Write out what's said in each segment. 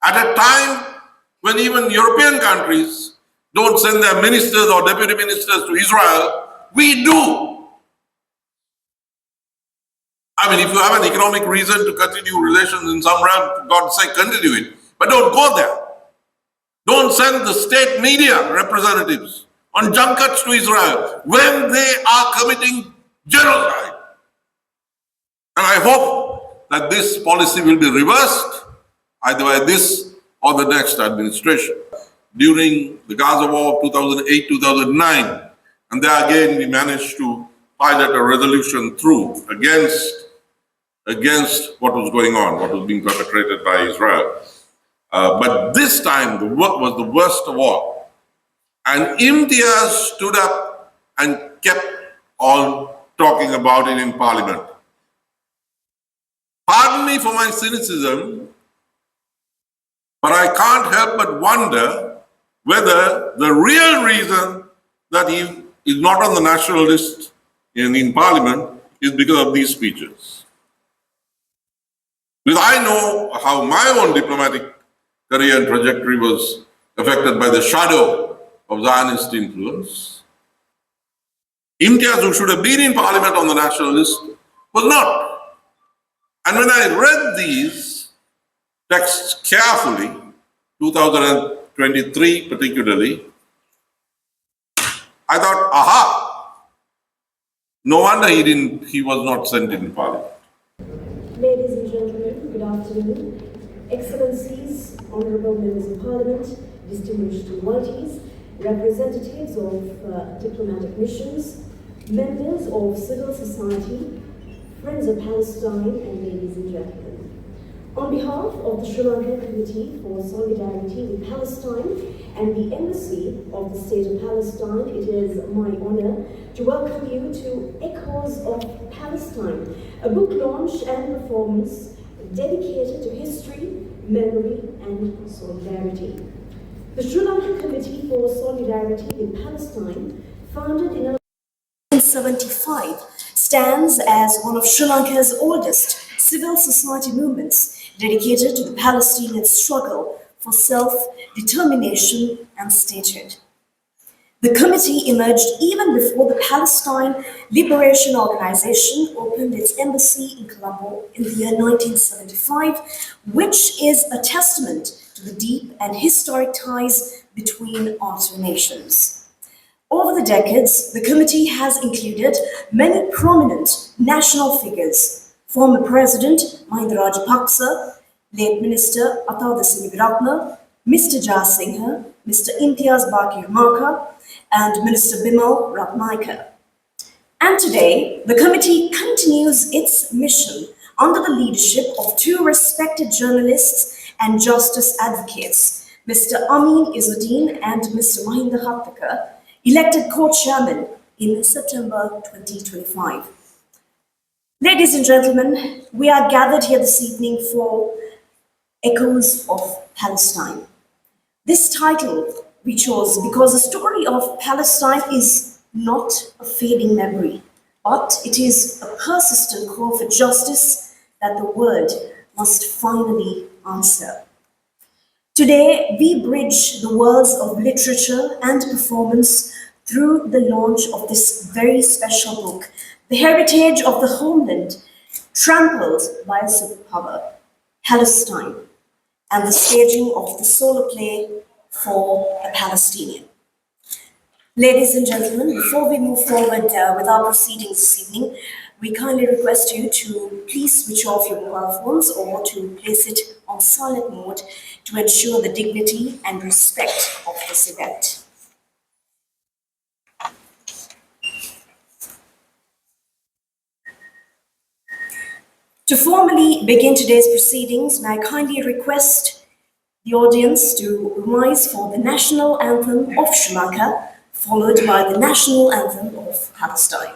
At a time when even European countries don't send their ministers or deputy ministers to Israel, we do. I mean, if you have an economic reason to continue relations in some realm, for God's sake, continue it. But don't go there. Don't send the state media representatives on junkets to Israel when they are committing genocide. And I hope that this policy will be reversed, either by this or the next administration. During the Gaza War of 2008-2009, and there again we managed to pilot a resolution through against what was going on, what was being perpetrated by Israel. But this time, the work was the worst of all. And Imtiaz stood up and kept on talking about it in Parliament. Pardon me for my cynicism, but I can't help but wonder whether the real reason that he is not on the national list in Parliament is because of these speeches. Because I know how my own diplomatic career and trajectory was affected by the shadow of Zionist influence. Imtiaz, who should have been in Parliament on the national list, was not. And when I read these texts carefully, 2023 particularly, I thought, aha, no wonder he was not sent in Parliament. Ladies and gentlemen, good afternoon. Excellencies, honorable members of Parliament, distinguished invitees, representatives of diplomatic missions, members of civil society, friends of Palestine, and ladies and gentlemen. On behalf of the Sri Lankan Committee for Solidarity with Palestine and the Embassy of the State of Palestine, it is my honor to welcome you to Echoes of Palestine, a book launch and performance dedicated to history, memory, and solidarity. The Sri Lankan Committee for Solidarity with Palestine, founded in 1975, stands as one of Sri Lanka's oldest civil society movements dedicated to the Palestinian struggle for self-determination and statehood. The committee emerged even before the Palestine Liberation Organization opened its embassy in Colombo in the year 1975, which is a testament to the deep and historic ties between our two nations. Over the decades, the committee has included many prominent national figures: former President Mahinda Rajapaksa, late Minister Atal Siniviratna, Mr. Jasinghe, Mr. Imtiaz Bakir Maka, and Minister Bimal Ratnaika. And today, the committee continues its mission under the leadership of two respected journalists and justice advocates, Mr. Amin Izzuddin and Mr. Mahinda Hattaka, elected co-chairman in September 2025. Ladies and gentlemen, we are gathered here this evening for Echoes of Palestine. This title we chose because the story of Palestine is not a fading memory, but it is a persistent call for justice that the world must finally answer. Today, we bridge the worlds of literature and performance through the launch of this very special book, The Heritage of the Homeland, Trampled by a Superpower, Palestine, and the staging of the solo play for a Palestinian. Ladies and gentlemen, before we move forward with our proceedings this evening, we kindly request you to please switch off your mobile phones or to place it on silent mode to ensure the dignity and respect of this event. To formally begin today's proceedings, may I kindly request the audience to rise for the national anthem of Sri Lanka, followed by the national anthem of Palestine.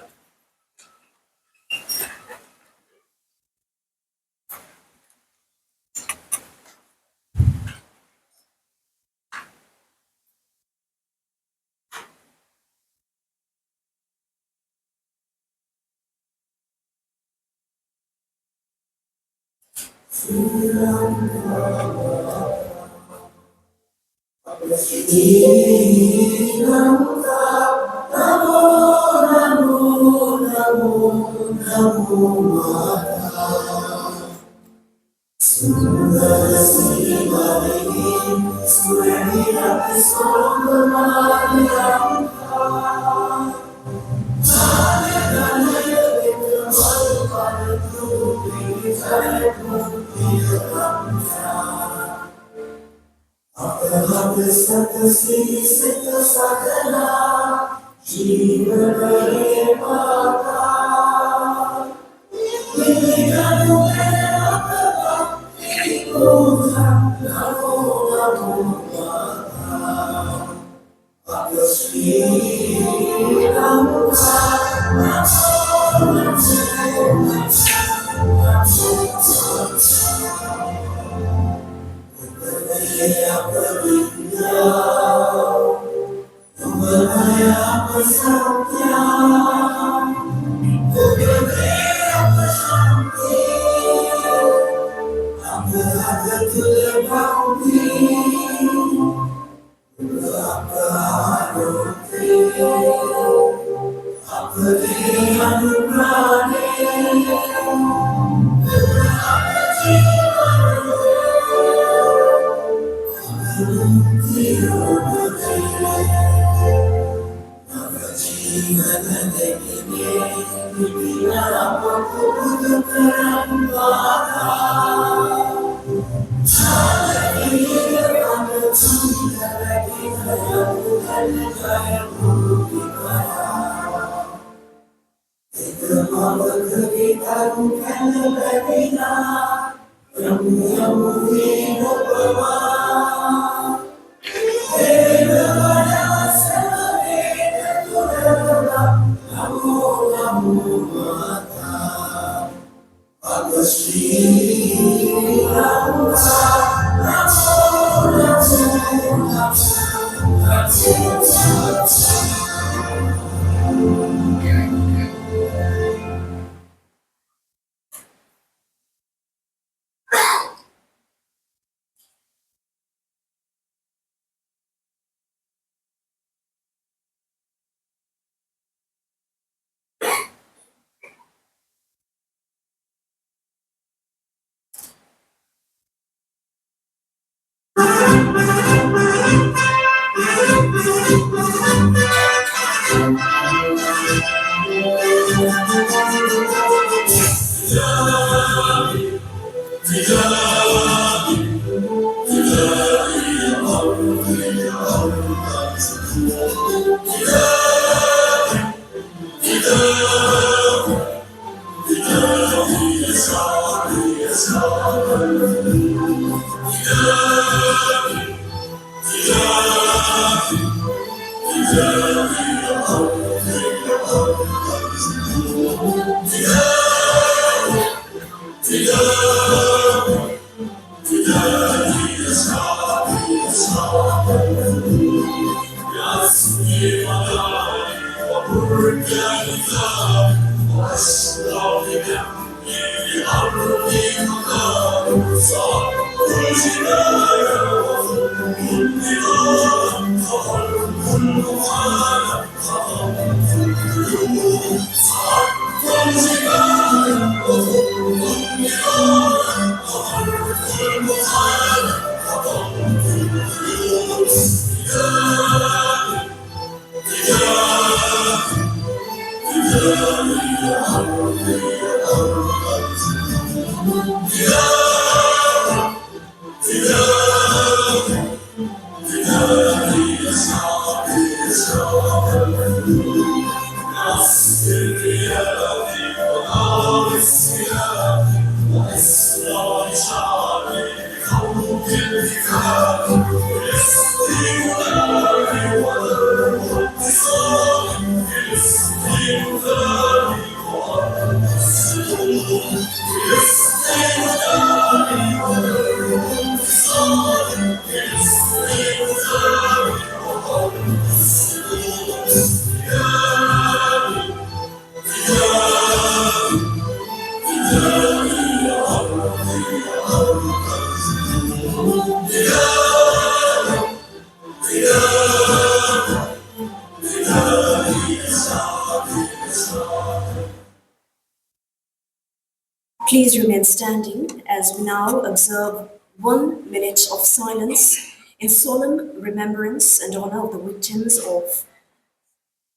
Please remain standing as we now observe 1 minute of silence in solemn remembrance and honor of the victims of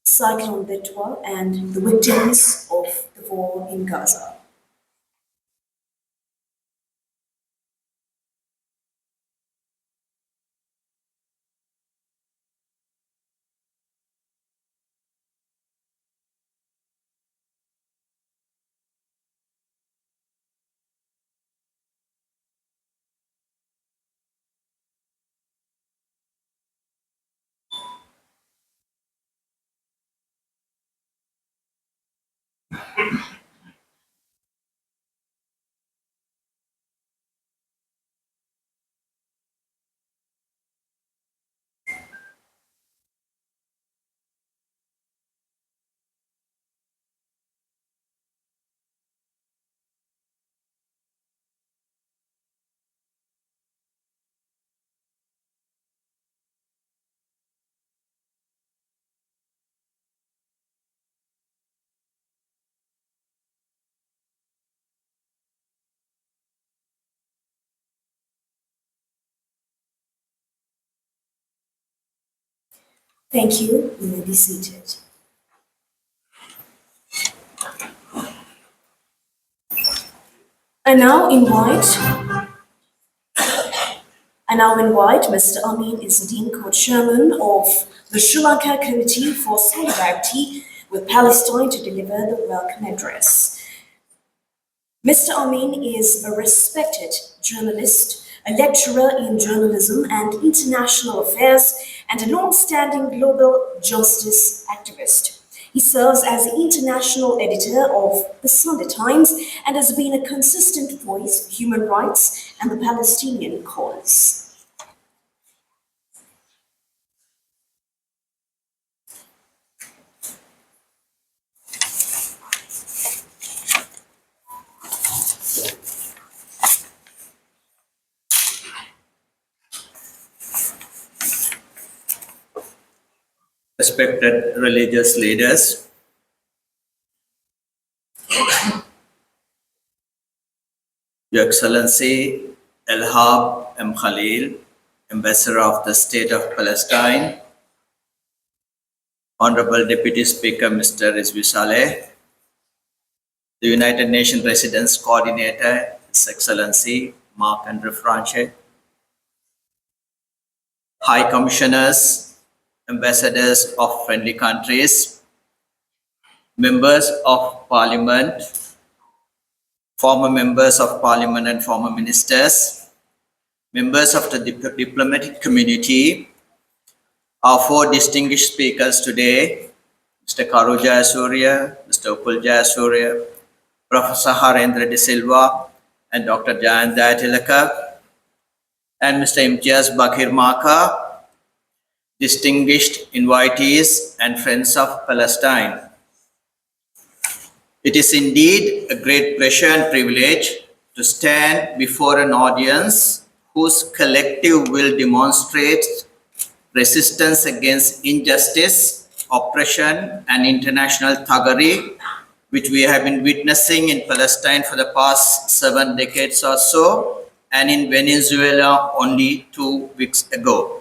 Cyclone Betwa and the victims of the war in Gaza. Thank you. You may be seated. I now invite Mr. Amin Izzuddin, co-chairman of the Sri Lanka Committee for Solidarity with Palestine, to deliver the welcome address. Mr. Amin is a respected journalist, a lecturer in journalism and international affairs, and a long-standing global justice activist. He serves as the international editor of the Sunday Times and has been a consistent voice for human rights and the Palestinian cause. Respected religious leaders, Your Excellency Elhab M. Khalil, Ambassador of the State of Palestine, Honorable Deputy Speaker Mr. Rizvi Saleh, the United Nations Residence Coordinator, His Excellency Mark Andre Franche, High Commissioners, Ambassadors of friendly countries, members of Parliament, former members of Parliament and former ministers, members of the diplomatic community, our four distinguished speakers today, Mr. Karu Jayasuriya, Mr. Upul Jayasuriya, Professor Harendra De Silva, and Dr. Jayant Dayatilaka, and Mr. Imtiaz Bakir Maka, distinguished invitees and friends of Palestine. It is indeed a great pleasure and privilege to stand before an audience whose collective will demonstrates resistance against injustice, oppression, and international thuggery, which we have been witnessing in Palestine for the past 7 decades or so, and in Venezuela only 2 weeks ago.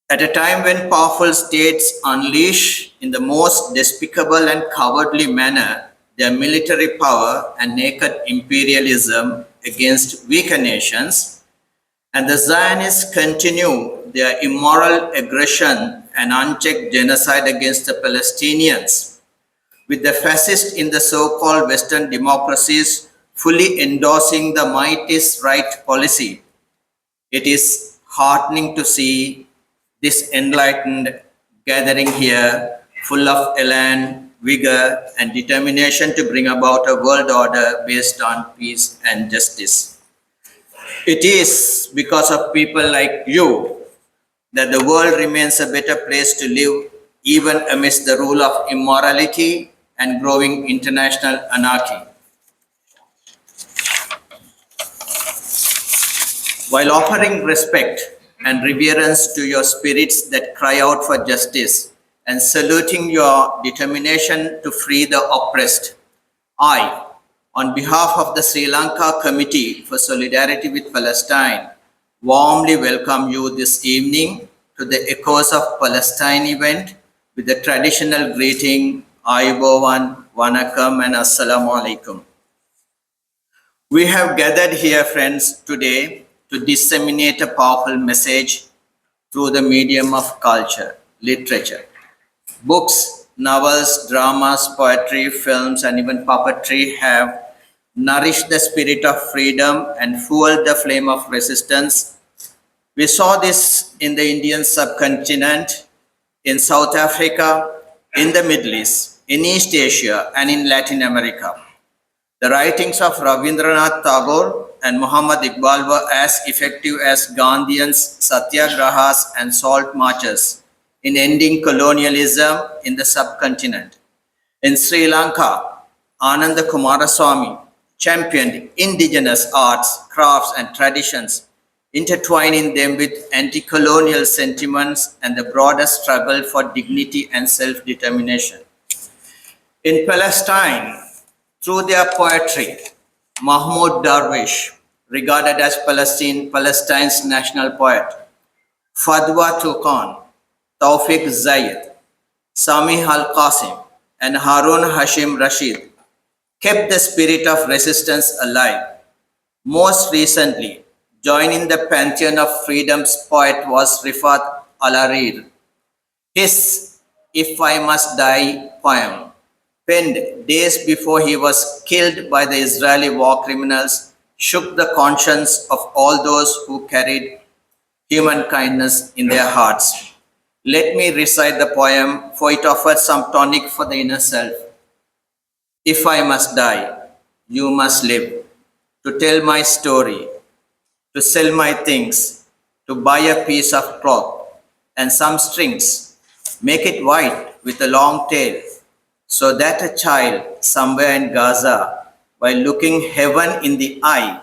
At a time when powerful states unleash in the most despicable and cowardly manner their military power and naked imperialism against weaker nations, and the Zionists continue their immoral aggression and unchecked genocide against the Palestinians, with the fascists in the so-called Western democracies fully endorsing the might is right policy, it is heartening to see this enlightened gathering here, full of elan, vigor, and determination to bring about a world order based on peace and justice. It is because of people like you that the world remains a better place to live, even amidst the rule of immorality and growing international anarchy. While offering respect and reverence to your spirits that cry out for justice and saluting your determination to free the oppressed, I, on behalf of the Sri Lanka Committee for Solidarity with Palestine, warmly welcome you this evening to the Echoes of Palestine event with the traditional greeting, Ayubowan, Wanakam, and Assalamu Alaikum. We have gathered here, friends, today to disseminate a powerful message through the medium of culture, literature. Books, novels, dramas, poetry, films, and even puppetry have nourished the spirit of freedom and fueled the flame of resistance. We saw this in the Indian subcontinent, in South Africa, in the Middle East, in East Asia, and in Latin America. The writings of Rabindranath Tagore and Muhammad Iqbal were as effective as Gandhians' satyagrahas and salt marches in ending colonialism in the subcontinent. In Sri Lanka, Ananda Kumaraswamy championed indigenous arts, crafts, and traditions, intertwining them with anti-colonial sentiments and the broader struggle for dignity and self-determination. In Palestine, through their poetry, Mahmoud Darwish, regarded as Palestine's national poet, Fadwa Tuqan, Tawfiq Zayed, Sami Al-Qasim, and Harun Hashim Rashid kept the spirit of resistance alive. Most recently, joining the pantheon of freedom's poet was Rifat Alarir. His If I Must Die poem, penned days before he was killed by the Israeli war criminals, shook the conscience of all those who carried human kindness in their hearts. Let me recite the poem, for it offers some tonic for the inner self. If I must die, you must live, to tell my story, to sell my things, to buy a piece of cloth and some strings, make it white with a long tail, so that a child somewhere in Gaza, while looking heaven in the eye,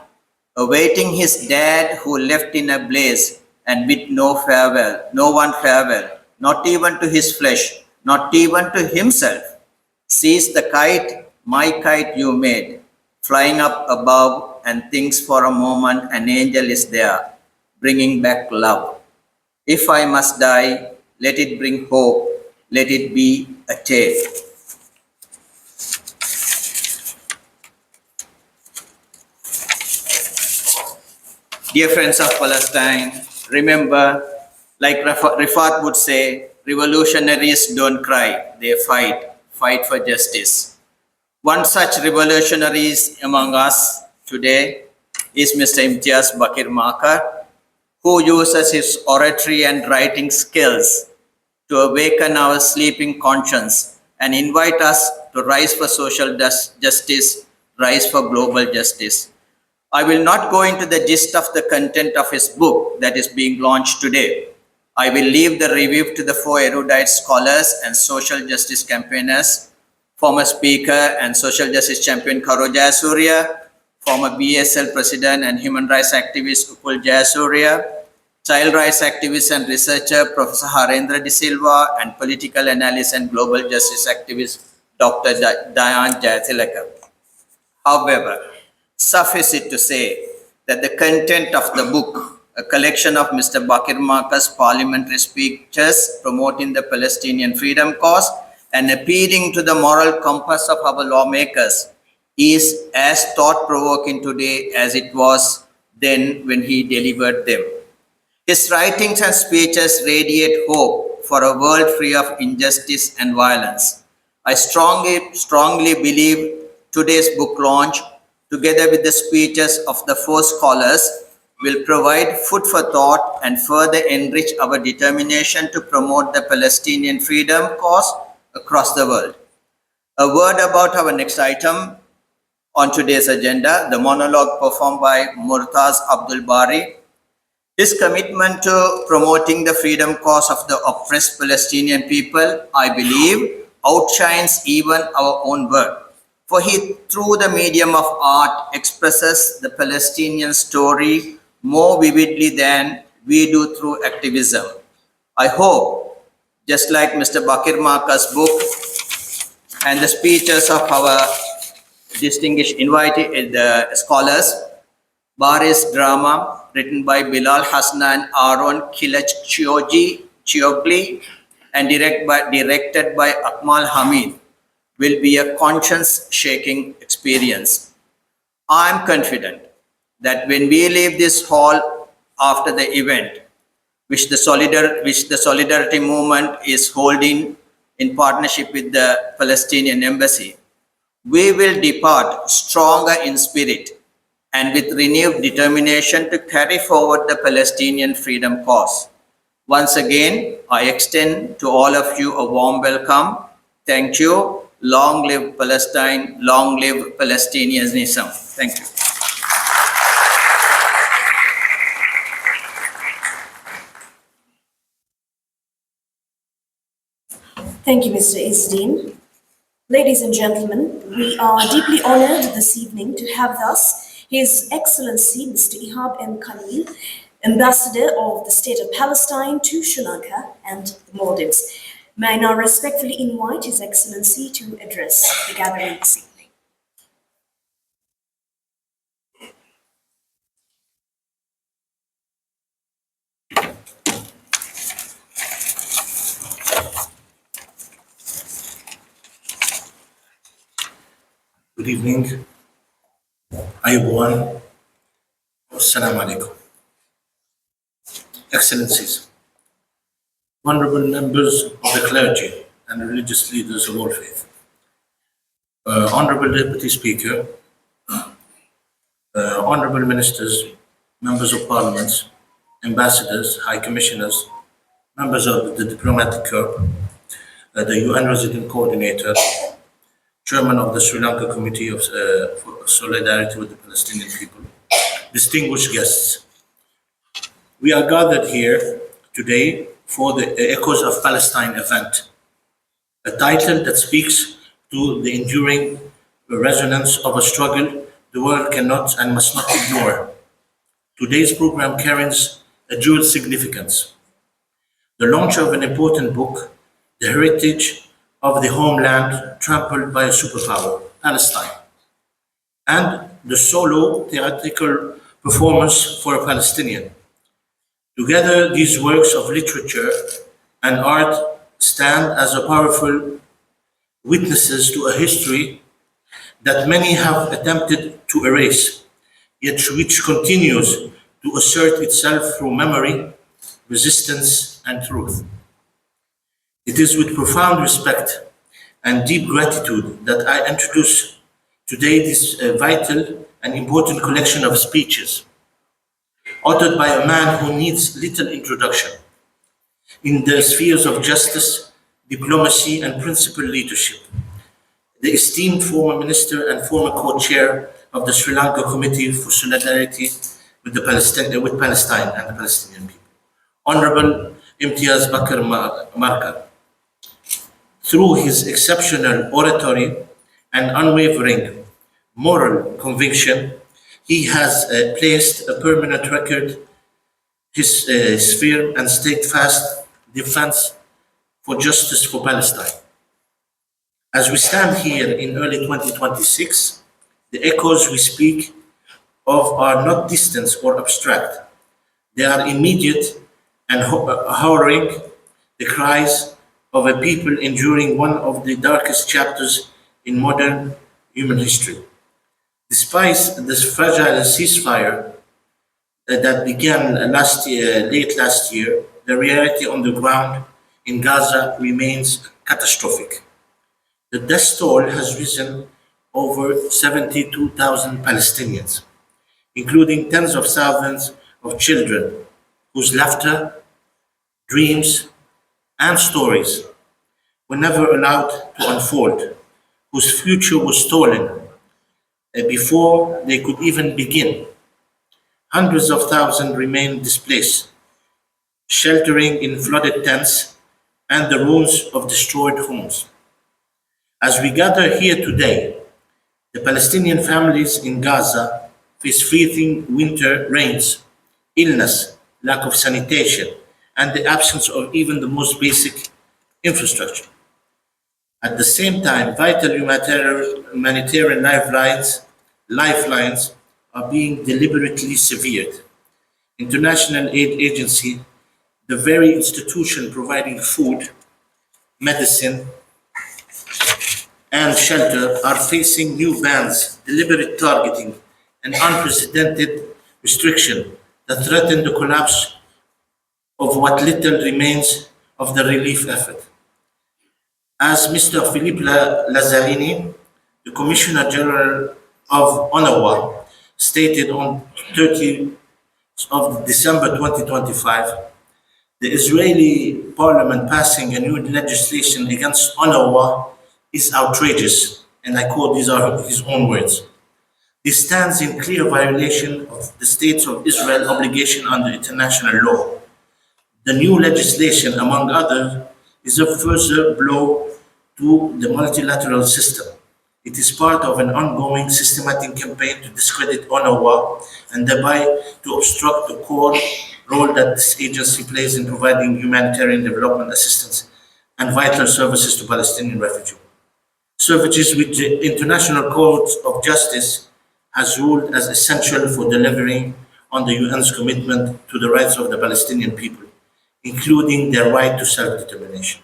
awaiting his dad who left in a blaze and bid no one farewell, not even to his flesh, not even to himself, sees the kite, my kite you made, flying up above, and thinks for a moment an angel is there, bringing back love. If I must die, let it bring hope, let it be a tale. Dear friends of Palestine, remember, like Rifat would say, revolutionaries don't cry, they fight for justice. One such revolutionary among us today is Mr. Imtiaz Bakir Makar, who uses his oratory and writing skills to awaken our sleeping conscience and invite us to rise for social justice, rise for global justice. I will not go into the gist of the content of his book that is being launched today. I will leave the review to the four erudite scholars and social justice campaigners, former Speaker and social justice champion Karo Jayasuriya, former BSL president and human rights activist Upul Jayasuriya, child rights activist and researcher Professor Harendra De Silva, and political analyst and global justice activist Dr. Dayan Jayathilaka. However, suffice it to say that the content of the book, a collection of Mr. Bakir Makar's parliamentary speeches promoting the Palestinian freedom cause and appealing to the moral compass of our lawmakers, is as thought-provoking today as it was then when he delivered them. His writings and speeches radiate hope for a world free of injustice and violence. I strongly believe today's book launch, together with the speeches of the four scholars, will provide food for thought and further enrich our determination to promote the Palestinian freedom cause across the world. A word about our next item on today's agenda, the monologue performed by Murtaz Abdul Bari. His commitment to promoting the freedom cause of the oppressed Palestinian people, I believe, outshines even our own work. For he, through the medium of art, expresses the Palestinian story more vividly than we do through activism. I hope, just like Mr. Bakir Makar's book and the speeches of our distinguished invited scholars, Baris drama written by Bilal Hassan and Aaron Chiogli and directed by Akmal Hamid will be a conscience-shaking experience. I am confident that when we leave this hall after the event, which the Solidarity Movement is holding in partnership with the Palestinian Embassy, we will depart stronger in spirit and with renewed determination to carry forward the Palestinian freedom cause. Once again, I extend to all of you a warm welcome. Thank you. Long live Palestine. Long live Palestinianism. Thank you. Thank you, Mr. Isdeen. Ladies and gentlemen, we are deeply honored this evening to have with us His Excellency Mr. Ihab M. Khalil, Ambassador of the State of Palestine to Sri Lanka and the Maldives. May I now respectfully invite His Excellency to address the gathering this evening. Good evening. Ayuban. Assalamu alaikum. Excellencies, honorable members of the clergy and religious leaders of all faith, honorable Deputy Speaker, honorable ministers, members of parliaments, ambassadors, high commissioners, members of the diplomatic corps, the UN resident coordinator, chairman of the Sri Lanka Committee of for Solidarity with the Palestinian people, distinguished guests. We are gathered here today for the Echoes of Palestine event, a title that speaks to the enduring resonance of a struggle the world cannot and must not ignore. Today's program carries a dual significance: the launch of an important book, The Heritage of the Homeland Trampled by a Superpower, Palestine, and the solo theatrical performance for a Palestinian. Together, these works of literature and art stand as a powerful witnesses to a history that many have attempted to erase, yet which continues to assert itself through memory, resistance, and truth. It is with profound respect and deep gratitude that I introduce today this vital and important collection of speeches, authored by a man who needs little introduction in the spheres of justice, diplomacy, and principled leadership, the esteemed former minister and former co-chair of the Sri Lanka Committee for Solidarity with Palestine and the Palestinian people, Honorable Imtiaz Bakr Markar. Through his exceptional oratory and unwavering moral conviction, he has placed a permanent record his firm and steadfast defense for justice for Palestine. As we stand here in early 2026, the echoes we speak of are not distant or abstract. They are immediate and harrowing, the cries of a people enduring one of the darkest chapters in modern human history. Despite this fragile ceasefire that began late last year, the reality on the ground in Gaza remains catastrophic. The death toll has risen over 72,000 Palestinians, including tens of thousands of children whose laughter, dreams, and stories were never allowed to unfold, whose future was stolen before they could even begin. Hundreds of thousands remain displaced, sheltering in flooded tents and the ruins of destroyed homes. As we gather here today, the Palestinian families in Gaza face freezing winter rains, illness, lack of sanitation, and the absence of even the most basic infrastructure. At the same time, vital humanitarian lifelines are being deliberately severed. International aid agency, the very institution providing food, medicine, and shelter are facing new bans, deliberate targeting, and unprecedented restriction that threaten the collapse of what little remains of the relief effort. As Mr. Philippe Lazzarini, the Commissioner General of UNRWA, stated on 30th of December 2025, the Israeli parliament passing a new legislation against UNRWA is outrageous, and I quote, these are his own words. This stands in clear violation of the State of Israel obligation under international law. The new legislation, among others, is a further blow to the multilateral system. It is part of an ongoing systematic campaign to discredit UNRWA and thereby to obstruct the core role that this agency plays in providing humanitarian development assistance and vital services to Palestinian refugees. Services which the International Court of Justice has ruled as essential for delivering on the UN's commitment to the rights of the Palestinian people, including their right to self-determination.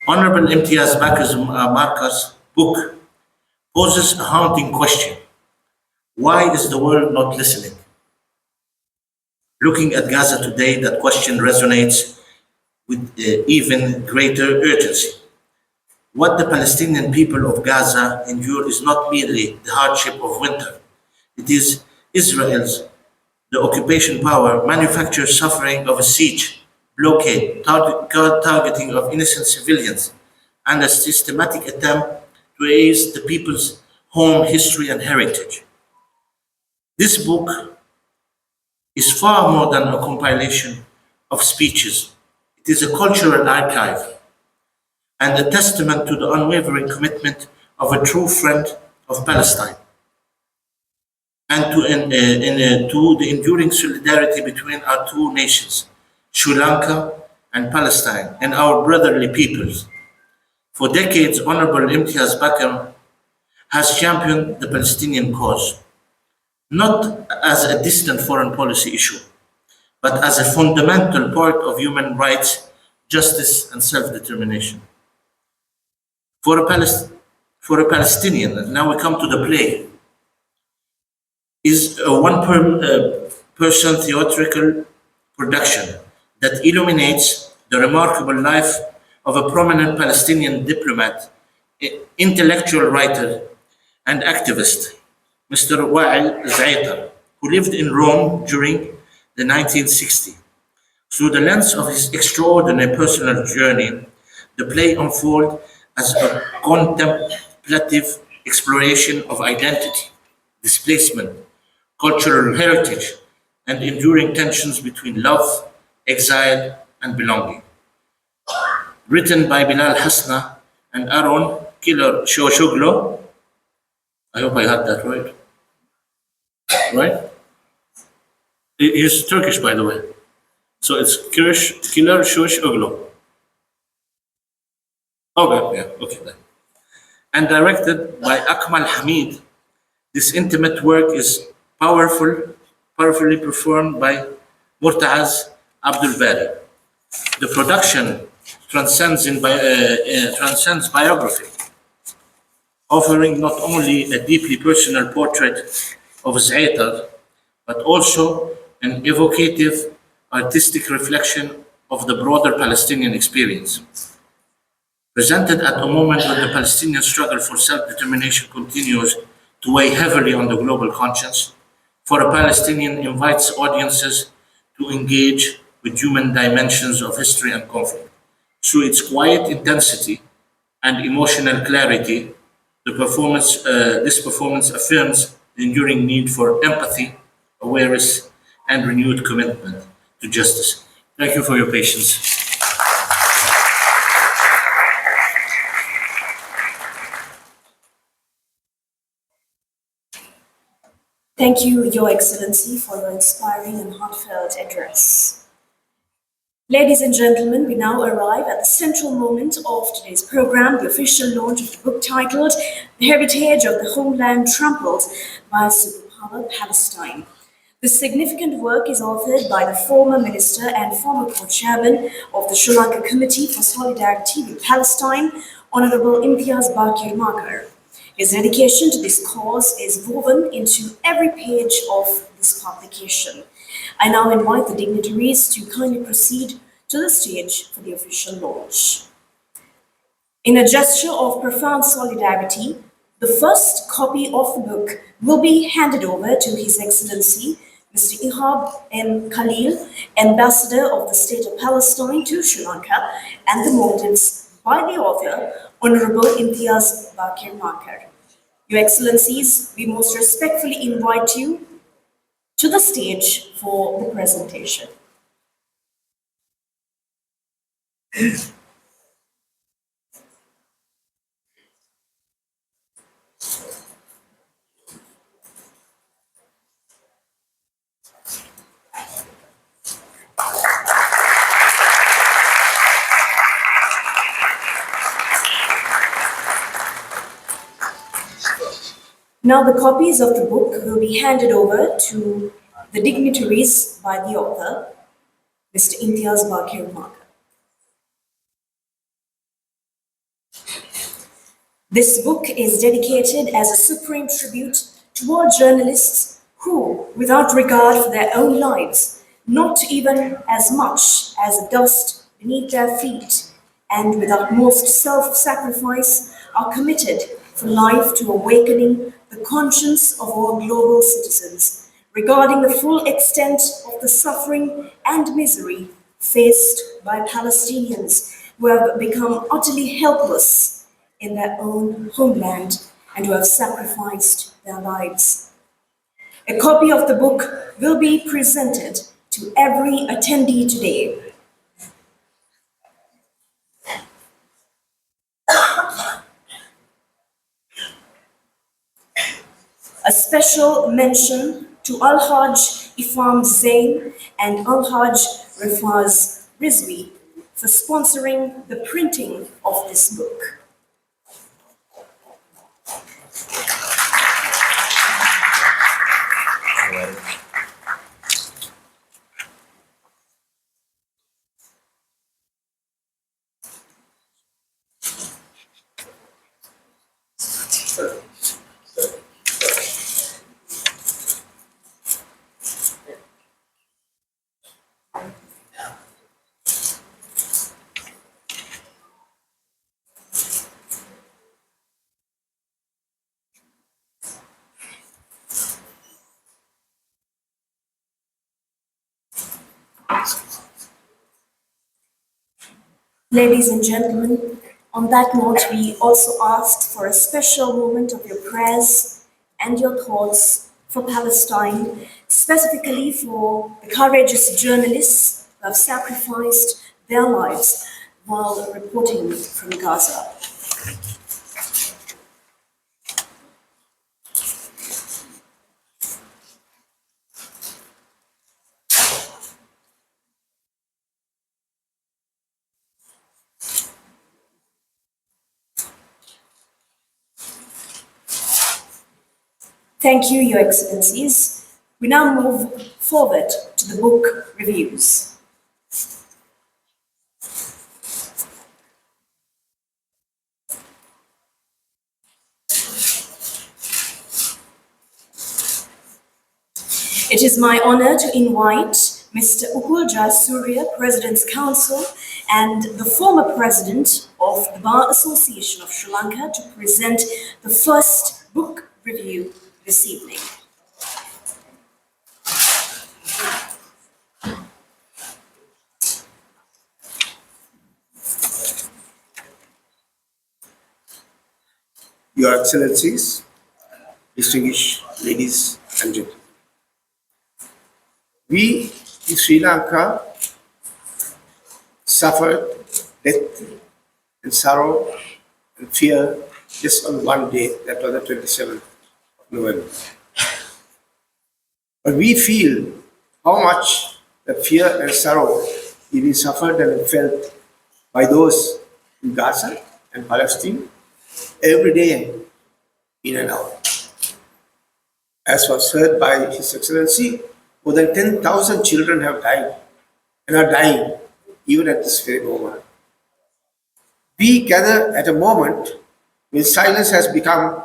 Honorable Imtiaz Markar's book poses a haunting question. Why is the world not listening? Looking at Gaza today, that question resonates with even greater urgency. What the Palestinian people of Gaza endure is not merely the hardship of winter. It is Israel's, the occupation power, manufactured suffering of a siege, blockade, targeting of innocent civilians, and a systematic attempt to erase the people's home, history, and heritage. This book is far more than a compilation of speeches. It is a cultural archive and a testament to the unwavering commitment of a true friend of Palestine and to the enduring solidarity between our two nations, Sri Lanka and Palestine, and our brotherly peoples. For decades, Honorable Imtiaz Bakr has championed the Palestinian cause, not as a distant foreign policy issue, but as a fundamental part of human rights, justice, and self-determination. For a Palestinian, and now we come to the play, is a one-person theatrical production that illuminates the remarkable life of a prominent Palestinian diplomat, intellectual writer, and activist, Mr. Wael Zaitar, who lived in Rome during the 1960s. Through the lens of his extraordinary personal journey, the play unfolds as a contemplative exploration of identity, displacement, cultural heritage, and enduring tensions between love, exile, and belonging. Written by Bilal Hasna and Aaron Killer Shoshoglo. I hope I had that right. Right? He's Turkish, by the way. So it's Killer Shoshoglo. Okay, yeah, okay then. And directed by Akmal Hamid, this intimate work is powerfully performed by Murtaz Abdul Bari. The production transcends biography, offering not only a deeply personal portrait of Zaitar, but also an evocative artistic reflection of the broader Palestinian experience. Presented at a moment when the Palestinian struggle for self-determination continues to weigh heavily on the global conscience, For a Palestinian invites audiences to engage with human dimensions of history and conflict. Through its quiet intensity and emotional clarity, this performance affirms the enduring need for empathy, awareness, and renewed commitment to justice. Thank you for your patience. Thank you, Your Excellency, for your inspiring and heartfelt address. Ladies and gentlemen, we now arrive at the central moment of today's program, the official launch of the book titled The Heritage of the Homeland Trampled by Superpower Palestine. This significant work is authored by the former minister and former co-chairman of the Sri Lanka Committee for Solidarity with Palestine, Honorable Imtiaz Bakir Makar. His dedication to this cause is woven into every page of this publication. I now invite the dignitaries to kindly proceed to the stage for the official launch. In a gesture of profound solidarity, the first copy of the book will be handed over to His Excellency Mr. Ihab M. Khalil, Ambassador of the State of Palestine to Sri Lanka and the Maldives, by the author, Honorable Imtiaz Bakir Makar. Your Excellencies, we most respectfully invite you to the stage for the presentation. Now the copies of the book will be handed over to the dignitaries by the author, Mr. Imtiaz Bakir Makar. This book is dedicated as a supreme tribute to all journalists who, without regard for their own lives, not even as much as dust beneath their feet, and without most self-sacrifice, are committed for life to awakening the conscience of all global citizens regarding the full extent of the suffering and misery faced by Palestinians who have become utterly helpless in their own homeland and who have sacrificed their lives. A copy of the book will be presented to every attendee today. A special mention to Al-Hajj Ifam Zain and Al-Hajj Rifaz Rizvi for sponsoring the printing of this book. Ladies and gentlemen, on that note, we also asked for a special moment of your prayers and your thoughts for Palestine, specifically for the courageous journalists who have sacrificed their lives while reporting from Gaza. Thank you, Your Excellencies. We now move forward to the book reviews. It is my honor to invite Mr. Ukulja Surya, President's Counsel, and the former President of the Bar Association of Sri Lanka to present the first book review this evening. Your Excellencies, distinguished ladies and gentlemen. We in Sri Lanka suffered death and sorrow and fear just on one day, that was the 27th of November. But we feel how much the fear and sorrow is being suffered and felt by those in Gaza and Palestine every day, in and out. As was heard by His Excellency, more than 10,000 children have died and are dying even at this very moment. We gather at a moment when silence has become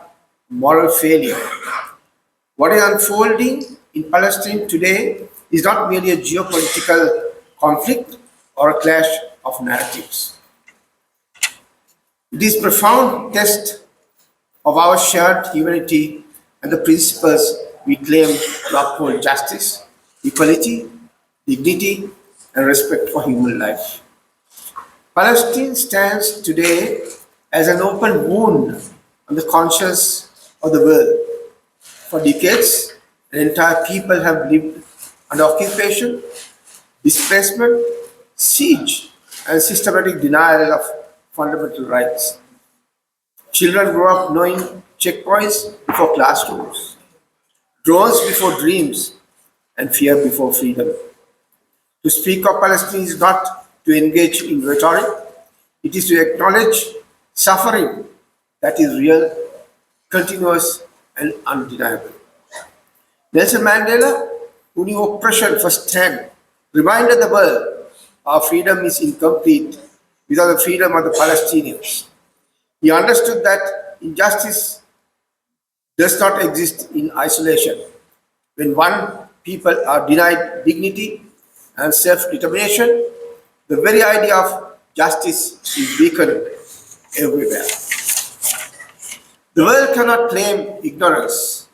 moral failure. What is unfolding in Palestine today is not merely a geopolitical conflict or a clash of narratives. It is a profound test of our shared humanity and the principles we claim to uphold: justice, equality, dignity, and respect for human life. Palestine stands today as an open wound on the conscience of the world. For decades, an entire people have lived under occupation, displacement, siege, and systematic denial of fundamental rights. Children grow up knowing checkpoints before classrooms, drones before dreams, and fear before freedom. To speak of Palestine is not to engage in rhetoric, it is to acknowledge suffering that is real, continuous, and undeniable. Nelson Mandela, who knew oppression firsthand, reminded the world our freedom is incomplete without the freedom of the Palestinians. He understood that injustice does not exist in isolation. When one people are denied dignity and self-determination, the very idea of justice is weakened everywhere. The world cannot claim ignorance.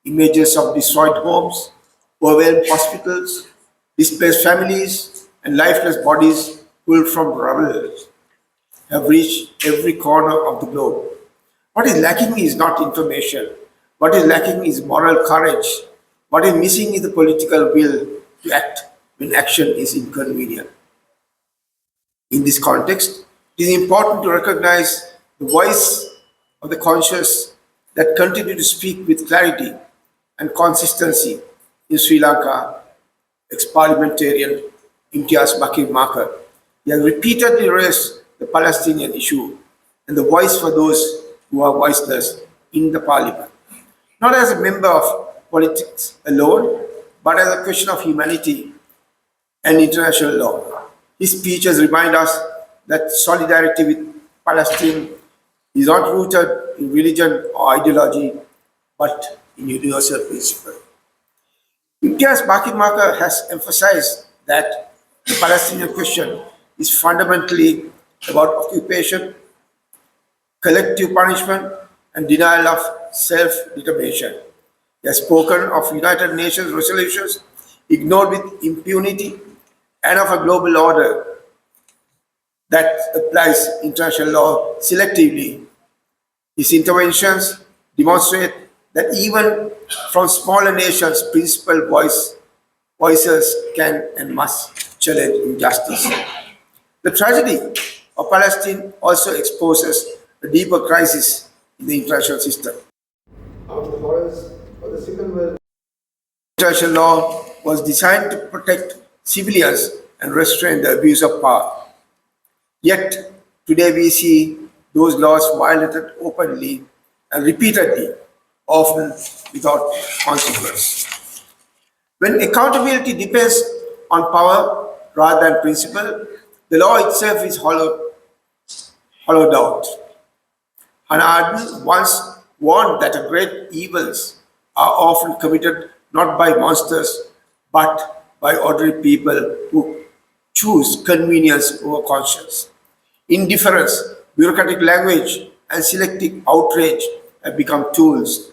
Images of destroyed homes, overwhelmed hospitals, displaced families, and lifeless bodies pulled from rubble have reached every corner of the globe. What is lacking is not information. What is lacking is moral courage. What is missing is the political will to act when action is inconvenient. In this context, it is important to recognize the voice of the conscious that continue to speak with clarity and consistency in Sri Lanka. Ex-parliamentarian Imtiaz Bakir Makar. He has repeatedly raised the Palestinian issue and the voice for those who are voiceless in the parliament, not as a member of politics alone, but as a question of humanity and international law. His speeches remind us that solidarity with Palestine is not rooted in religion or ideology, but in universal principle. Imtiaz Bakir Makar has emphasized that the Palestinian question is fundamentally about occupation, collective punishment, and denial of self-determination. He has spoken of United Nations resolutions ignored with impunity and of a global order that applies international law selectively. His interventions demonstrate that even from smaller nations, principled voices can and must challenge injustice. The tragedy of Palestine also exposes a deeper crisis in the international system. Out of the horrors of the Second World, international law was designed to protect civilians and restrain the abuse of power. Yet, today we see those laws violated openly and repeatedly, often without consequence. When accountability depends on power rather than principle, the law itself is hollowed out. Hannah Arendt once warned that great evils are often committed not by monsters but by ordinary people who choose convenience over conscience. Indifference, bureaucratic language, and selective outrage have become tools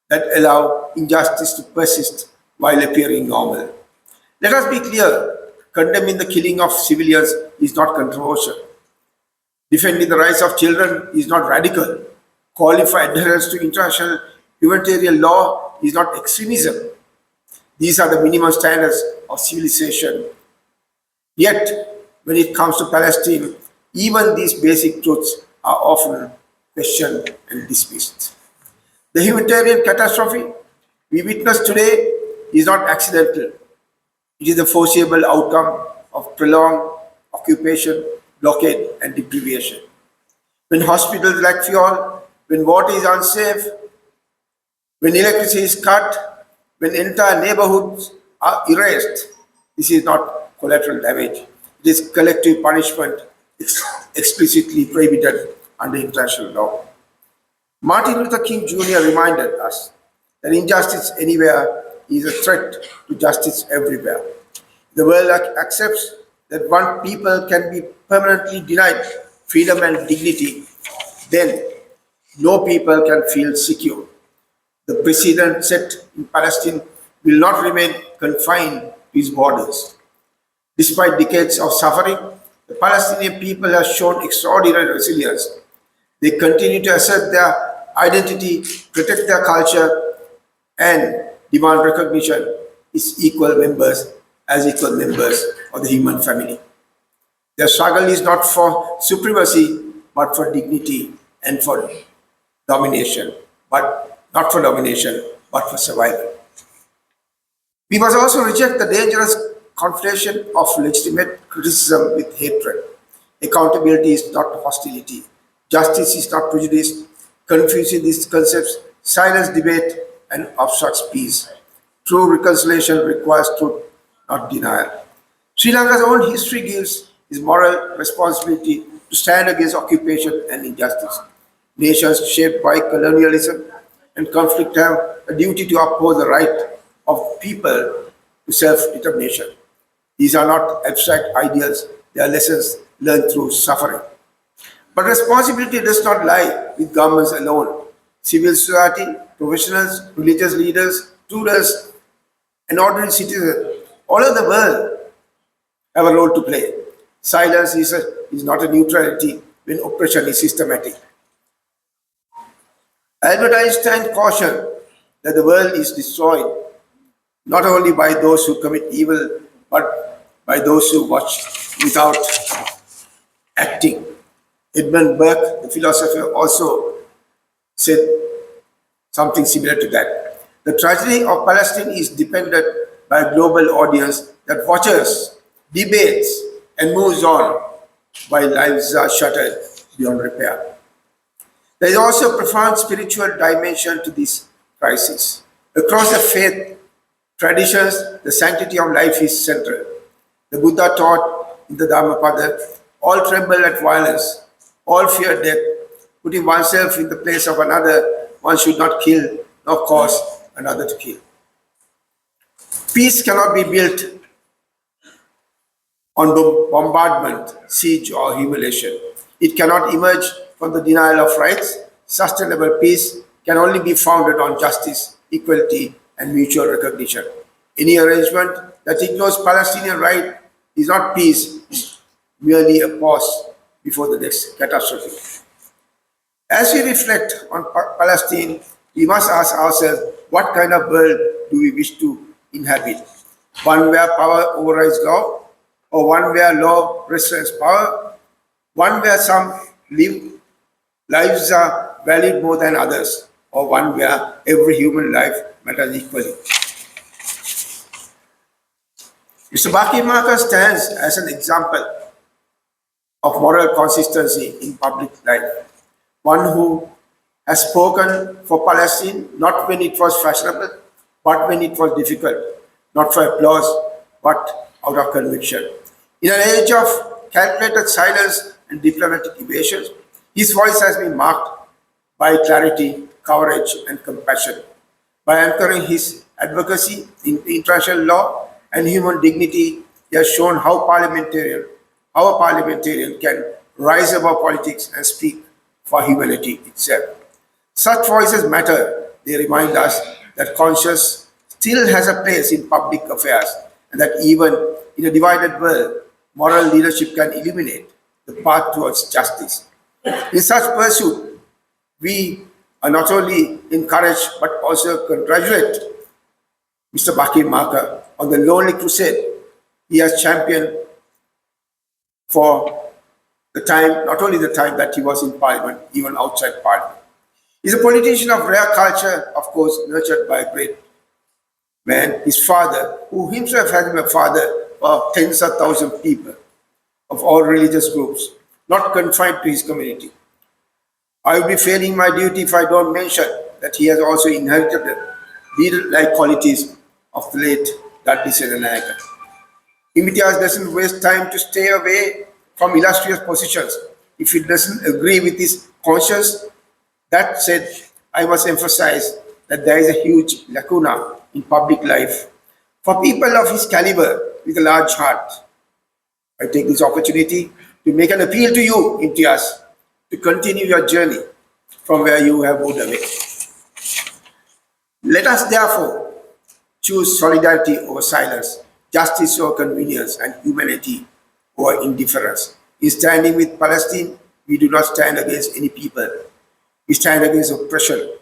that allow injustice to persist while appearing normal. Let us be clear, condemning the killing of civilians is not controversial. Defending the rights of children is not radical. Calling for adherence to international humanitarian law is not extremism. These are the minimum standards of civilization. Yet, when it comes to Palestine, even these basic truths are often questioned and dismissed. The humanitarian catastrophe we witness today is not accidental. It is the foreseeable outcome of prolonged occupation, blockade, and deprivation. When hospitals lack fuel, when water is unsafe, when electricity is cut, when entire neighborhoods are erased, this is not collateral damage. It is collective punishment explicitly prohibited under international law. Martin Luther King Jr. reminded us that injustice anywhere is a threat to justice everywhere. The world accepts that one people can be permanently denied freedom and dignity, then no people can feel secure. The precedent set in Palestine will not remain confined to its borders. Despite decades of suffering, the Palestinian people have shown extraordinary resilience. They continue to assert their identity, protect their culture, and demand recognition as equal members of the human family. Their struggle is not for supremacy, but for dignity and for domination, but not for domination, but for survival. We must also reject the dangerous conflation of legitimate criticism with hatred. Accountability is not hostility. Justice is not prejudice. Confusing these concepts, silence debate, and obstructs peace. True reconciliation requires truth, not denial. Sri Lanka's own history gives its moral responsibility to stand against occupation and injustice. Nations shaped by colonialism and conflict have a duty to uphold the right of people to self-determination. These are not abstract ideals, they are lessons learned through suffering. But responsibility does not lie with governments alone. Civil society, professionals, religious leaders, students, and ordinary citizens all over the world have a role to play. Silence is not a neutrality when oppression is systematic. Albert Einstein cautioned that the world is destroyed not only by those who commit evil, but by those who watch without acting. Edmund Burke, the philosopher, also said something similar to that. The tragedy of Palestine is dependent by a global audience that watches, debates, and moves on while lives are shattered beyond repair. There is also a profound spiritual dimension to this crisis. Across the faith traditions, the sanctity of life is central. The Buddha taught in the Dhammapada, all tremble at violence, all fear death. Putting oneself in the place of another, one should not kill nor cause another to kill. Peace cannot be built on bombardment, siege, or humiliation. It cannot emerge from the denial of rights. Sustainable peace can only be founded on justice, equality, and mutual recognition. Any arrangement that ignores Palestinian right is not peace, it's merely a pause before the next catastrophe. As we reflect on Palestine, we must ask ourselves, what kind of world do we wish to inhabit? One where power overrides law, or one where law restrains power, one where some lives are valued more than others, or one where every human life matters equally. Mr. Baki Maka stands as an example of moral consistency in public life, one who has spoken for Palestine not when it was fashionable, but when it was difficult, not for applause, but out of conviction. In an age of calculated silence and diplomatic evasions, his voice has been marked by clarity, courage, and compassion. By anchoring his advocacy in international law and human dignity, he has shown how a parliamentarian can rise above politics and speak for humanity itself. Such voices matter. They remind us that conscience still has a place in public affairs and that even in a divided world, moral leadership can illuminate the path towards justice. In such pursuit, we are not only encouraged but also congratulate Mr. Baki Maka on the lonely crusade he has championed for the time, not only the time that he was in Parliament, even outside Parliament. He's a politician of rare culture, of course, nurtured by a great man, his father, who himself had been a father of tens of thousands of people of all religious groups, not confined to his community. I will be failing my duty if I don't mention that he has also inherited the leader-like qualities of the late Datti Senanayaka. Imtiaz doesn't waste time to stay away from illustrious positions if he doesn't agree with his conscience. That said, I must emphasize that there is a huge lacuna in public life for people of his caliber with a large heart. I take this opportunity to make an appeal to you, Imtiaz, to continue your journey from where you have moved away. Let us therefore choose solidarity over silence, justice over convenience, and humanity over indifference. In standing with Palestine, we do not stand against any people. We stand against oppression.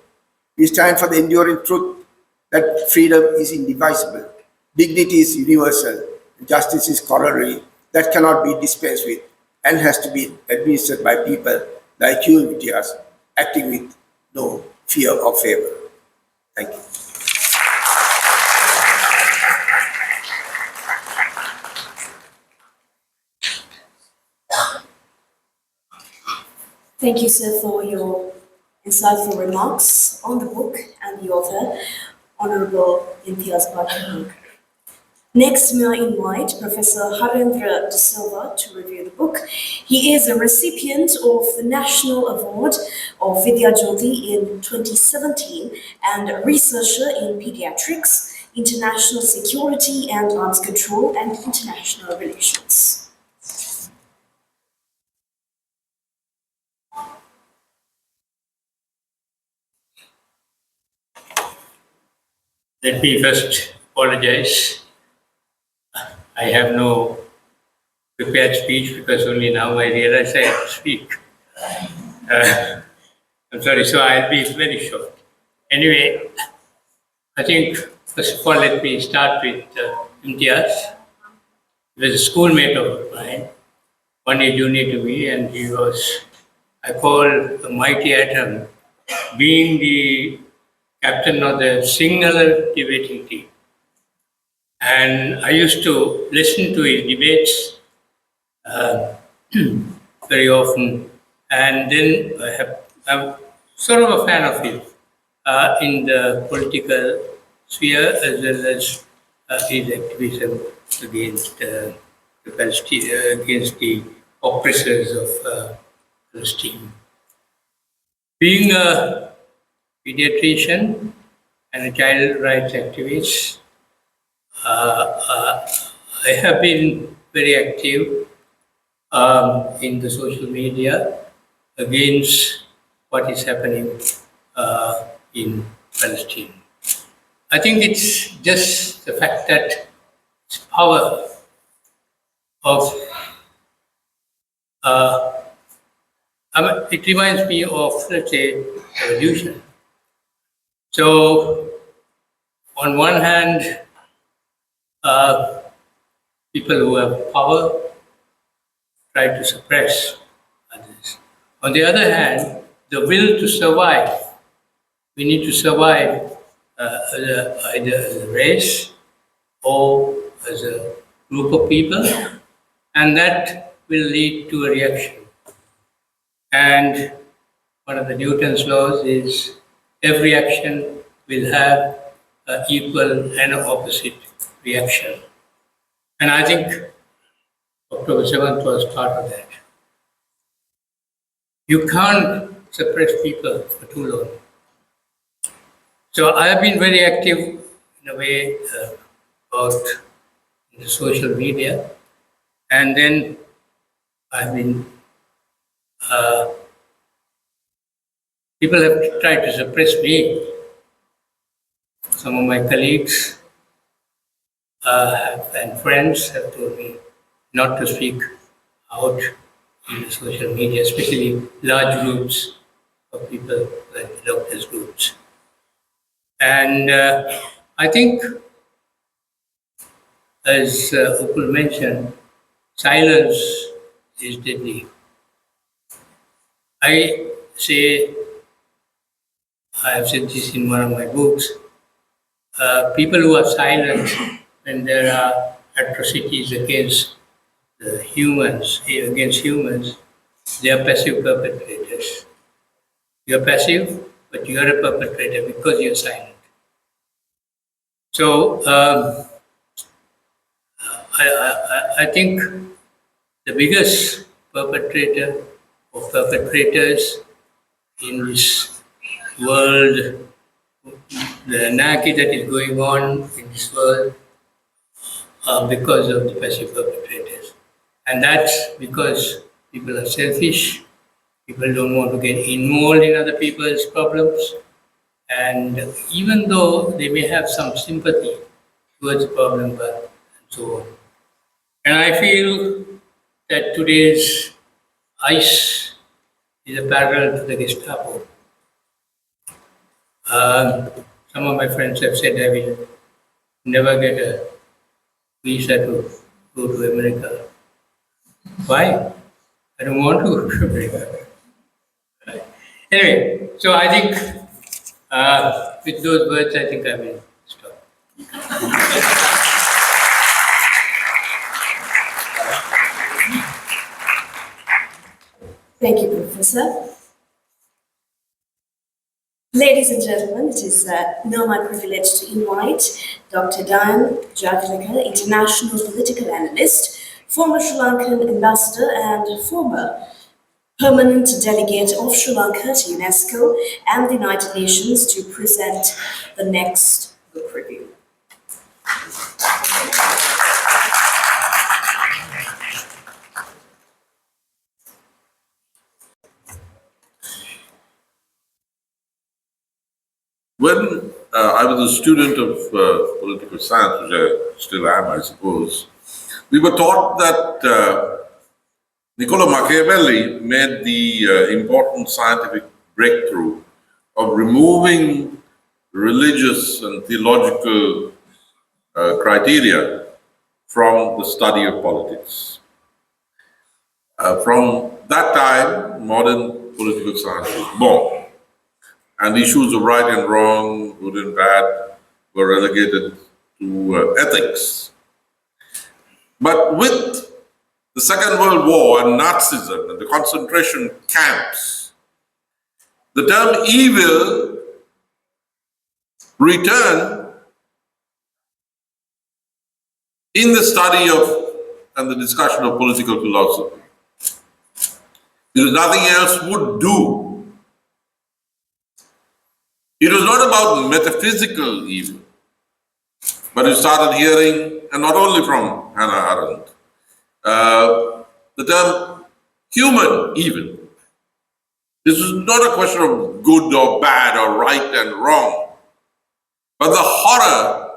We stand for the enduring truth that freedom is indivisible, dignity is universal, and justice is corollary that cannot be dispensed with and has to be administered by people like you, Imtiaz, acting with no fear or favor. Thank you. Thank you, sir, for your insightful remarks on the book and the author, Honorable Imtiaz Bhatt. Next, may I invite Professor Harendra De Silva to review the book. He is a recipient of the National Award of Vidya Jyoti in 2017 and a researcher in pediatrics, international security and arms control, and international relations. Let me first apologize. I have no prepared speech because only now I realize I have to speak. I'm sorry, so I'll be very short. Anyway, I think first of all, let me start with Imtiaz. He was a schoolmate of mine, 1 year junior to me, and he was, I call a mighty atom, being the captain of the singular debating team. And I used to listen to his debates very often. And then I'm sort of a fan of his in the political sphere as well as his activism against the Palestine, against the oppressors of Palestine. Being a pediatrician and a child rights activist, I have been very active in the social media against what is happening in Palestine. I think it's just the fact that it's power of, it reminds me of, let's say, evolution. So, on one hand, people who have power try to suppress others. On the other hand, the will to survive, we need to survive either as a race or as a group of people, and that will lead to a reaction. And one of the Newton's laws is every action will have an equal and opposite reaction. And I think October 7th was part of that. You can't suppress people for too long. So I have been very active in a way about the social media, and then I've been people have tried to suppress me. Some of my colleagues and friends have told me not to speak out in the social media, especially large groups of people like doctors' groups. And I think, as Upul mentioned, silence is deadly. I say, I have said this in one of my books, people who are silent when there are atrocities against the humans, they are passive perpetrators. You're passive, but you're a perpetrator because you're silent. So I think the biggest perpetrator or perpetrators in this world, the anarchy that is going on in this world, are because of the passive perpetrators. And that's because people are selfish, people don't want to get involved in other people's problems, and even though they may have some sympathy towards the problem, but and so on. And I feel that today's ICE is a parallel to the Gestapo. Some of my friends have said I will never get a visa to go to America. Why? I don't want to go to America. Right. Anyway, so I think with those words, I think I will stop. Thank you, Professor. Ladies and gentlemen, it is now my privilege to invite Dr. Diane Jagalekar, international political analyst, former Sri Lankan ambassador and former permanent delegate of Sri Lanka to UNESCO and the United Nations, to present the next book review. When I was a student of political science, which I still am, I suppose, we were taught that Niccolo Machiavelli made the important scientific breakthrough of removing religious and theological criteria from the study of politics. From that time, modern political science was born. And issues of right and wrong, good and bad, were relegated to ethics. But with the Second World War and Nazism and the concentration camps, the term evil returned in the study of and the discussion of political philosophy. Because nothing else would do. It was not about metaphysical evil, but you started hearing, and not only from Hannah Arendt, the term human evil. This is not a question of good or bad or right and wrong, but the horror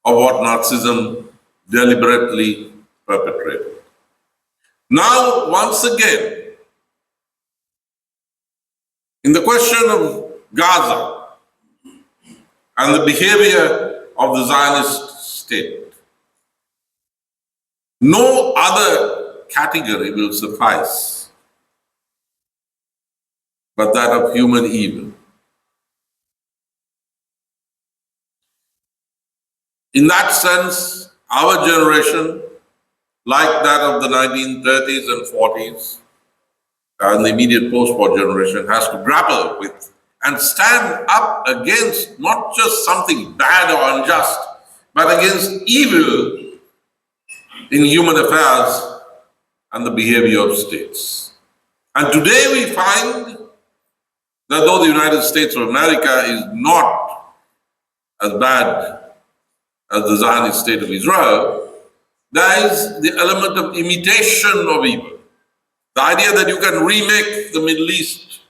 of what Nazism deliberately perpetrated. Now, once again, in the question of Gaza and the behavior of the Zionist state, no other category will suffice but that of human evil. In that sense, our generation, like that of the 1930s and 40s, and the immediate post-war generation, has to grapple with and stand up against not just something bad or unjust, but against evil in human affairs and the behavior of states. And today we find that though the United States of America is not as bad as the Zionist state of Israel, there is the element of imitation of evil. The idea that you can remake the Middle East,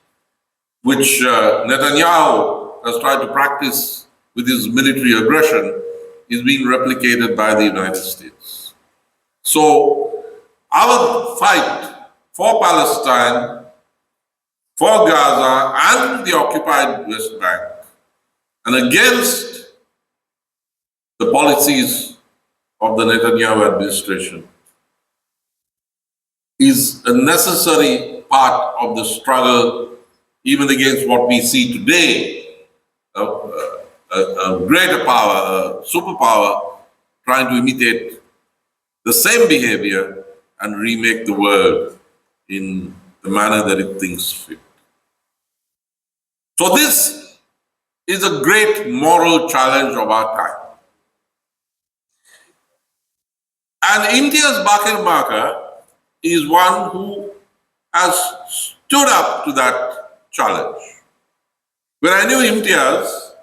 which Netanyahu has tried to practice with his military aggression, is being replicated by the United States. So our fight for Palestine, for Gaza and the occupied West Bank, and against the policies of the Netanyahu administration, is a necessary part of the struggle, even against what we see today, a greater power, a superpower, trying to imitate the same behavior and remake the world in the manner that it thinks fit. So this is a great moral challenge of our time. And India's Bakir Maka is one who has stood up to that challenge. When I knew Imtiaz,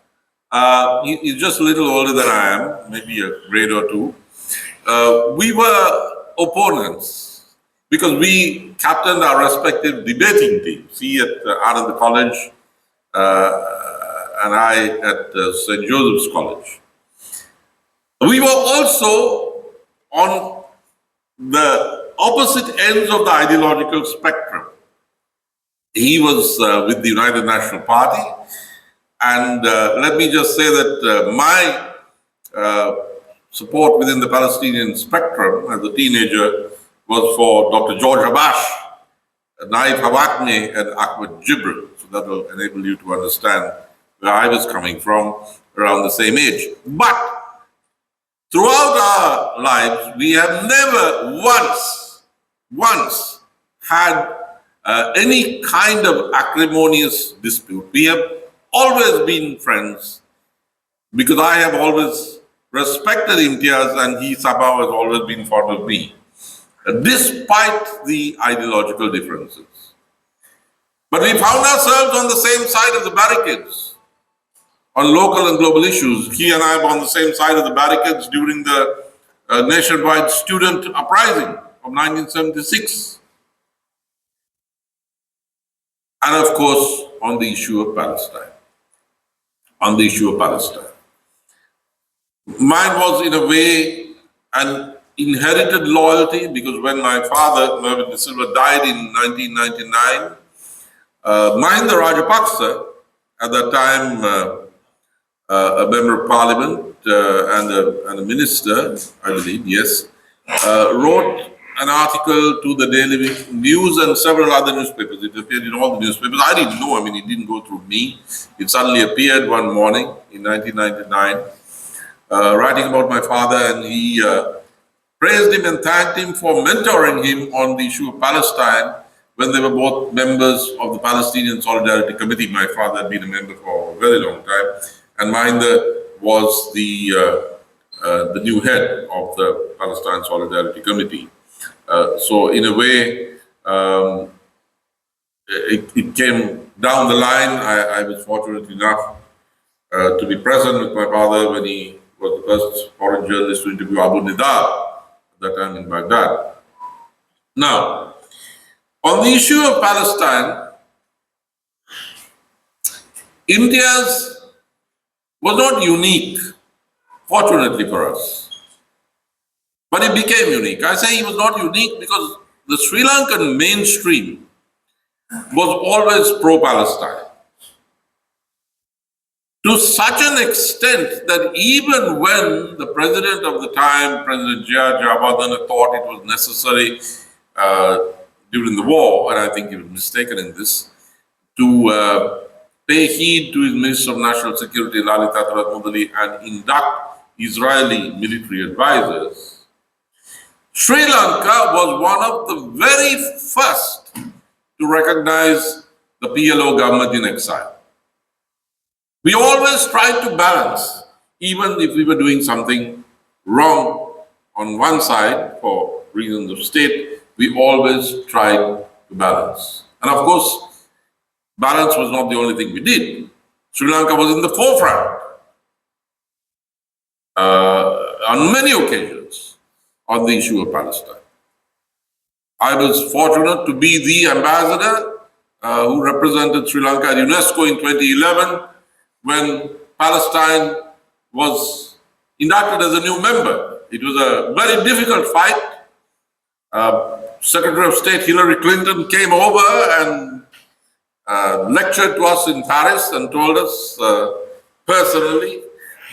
he's just a little older than I am, maybe a grade or two. We were opponents because we captained our respective debating teams. He at Anand College and I at St. Joseph's College. We were also on the opposite ends of the ideological spectrum. He was with the United National Party, and let me just say that my support within the Palestinian spectrum as a teenager was for Dr. George Habash, Naif Hawatneh, and Ahmed Jibril. So that will enable you to understand where I was coming from around the same age. But throughout our lives, we have never once had any kind of acrimonious dispute. We have always been friends because I have always respected Imtiaz and he somehow has always been fond of me, despite the ideological differences. But we found ourselves on the same side of the barricades on local and global issues. He and I were on the same side of the barricades during the nationwide student uprising of 1976. And of course, on the issue of Palestine. Mine was in a way an inherited loyalty because when my father, Mervyn De Silva, died in 1999, Mahinda Rajapaksa, at that time a member of parliament and a minister, I believe, yes, wrote an article to the Daily News and several other newspapers. It appeared in all the newspapers. I didn't know, it didn't go through me. It suddenly appeared one morning in 1999, writing about my father, and he praised him and thanked him for mentoring him on the issue of Palestine when they were both members of the Palestinian Solidarity Committee. My father had been a member for a very long time, and Mahinda was the new head of the Palestine Solidarity Committee. So in a way, it came down the line. I was fortunate enough to be present with my father when he was the first foreign journalist to interview Abu Nidal, at that time in Baghdad. Now, on the issue of Palestine, India's was not unique, fortunately for us. But it became unique. I say it was not unique because the Sri Lankan mainstream was always pro-Palestine. To such an extent that even when the president of the time, President Jia Jayawardena, thought it was necessary during the war, and I think he was mistaken in this, to pay heed to his Minister of National Security, Lalita Mudali, and induct Israeli military advisors, Sri Lanka was one of the very first to recognize the PLO government in exile. We always tried to balance, even if we were doing something wrong on one side for reasons of state, we always tried to balance. And of course, balance was not the only thing we did. Sri Lanka was in the forefront on many occasions on the issue of Palestine. I was fortunate to be the ambassador who represented Sri Lanka at UNESCO in 2011 when Palestine was inducted as a new member. It was a very difficult fight. Secretary of State Hillary Clinton came over and lectured to us in Paris and told us personally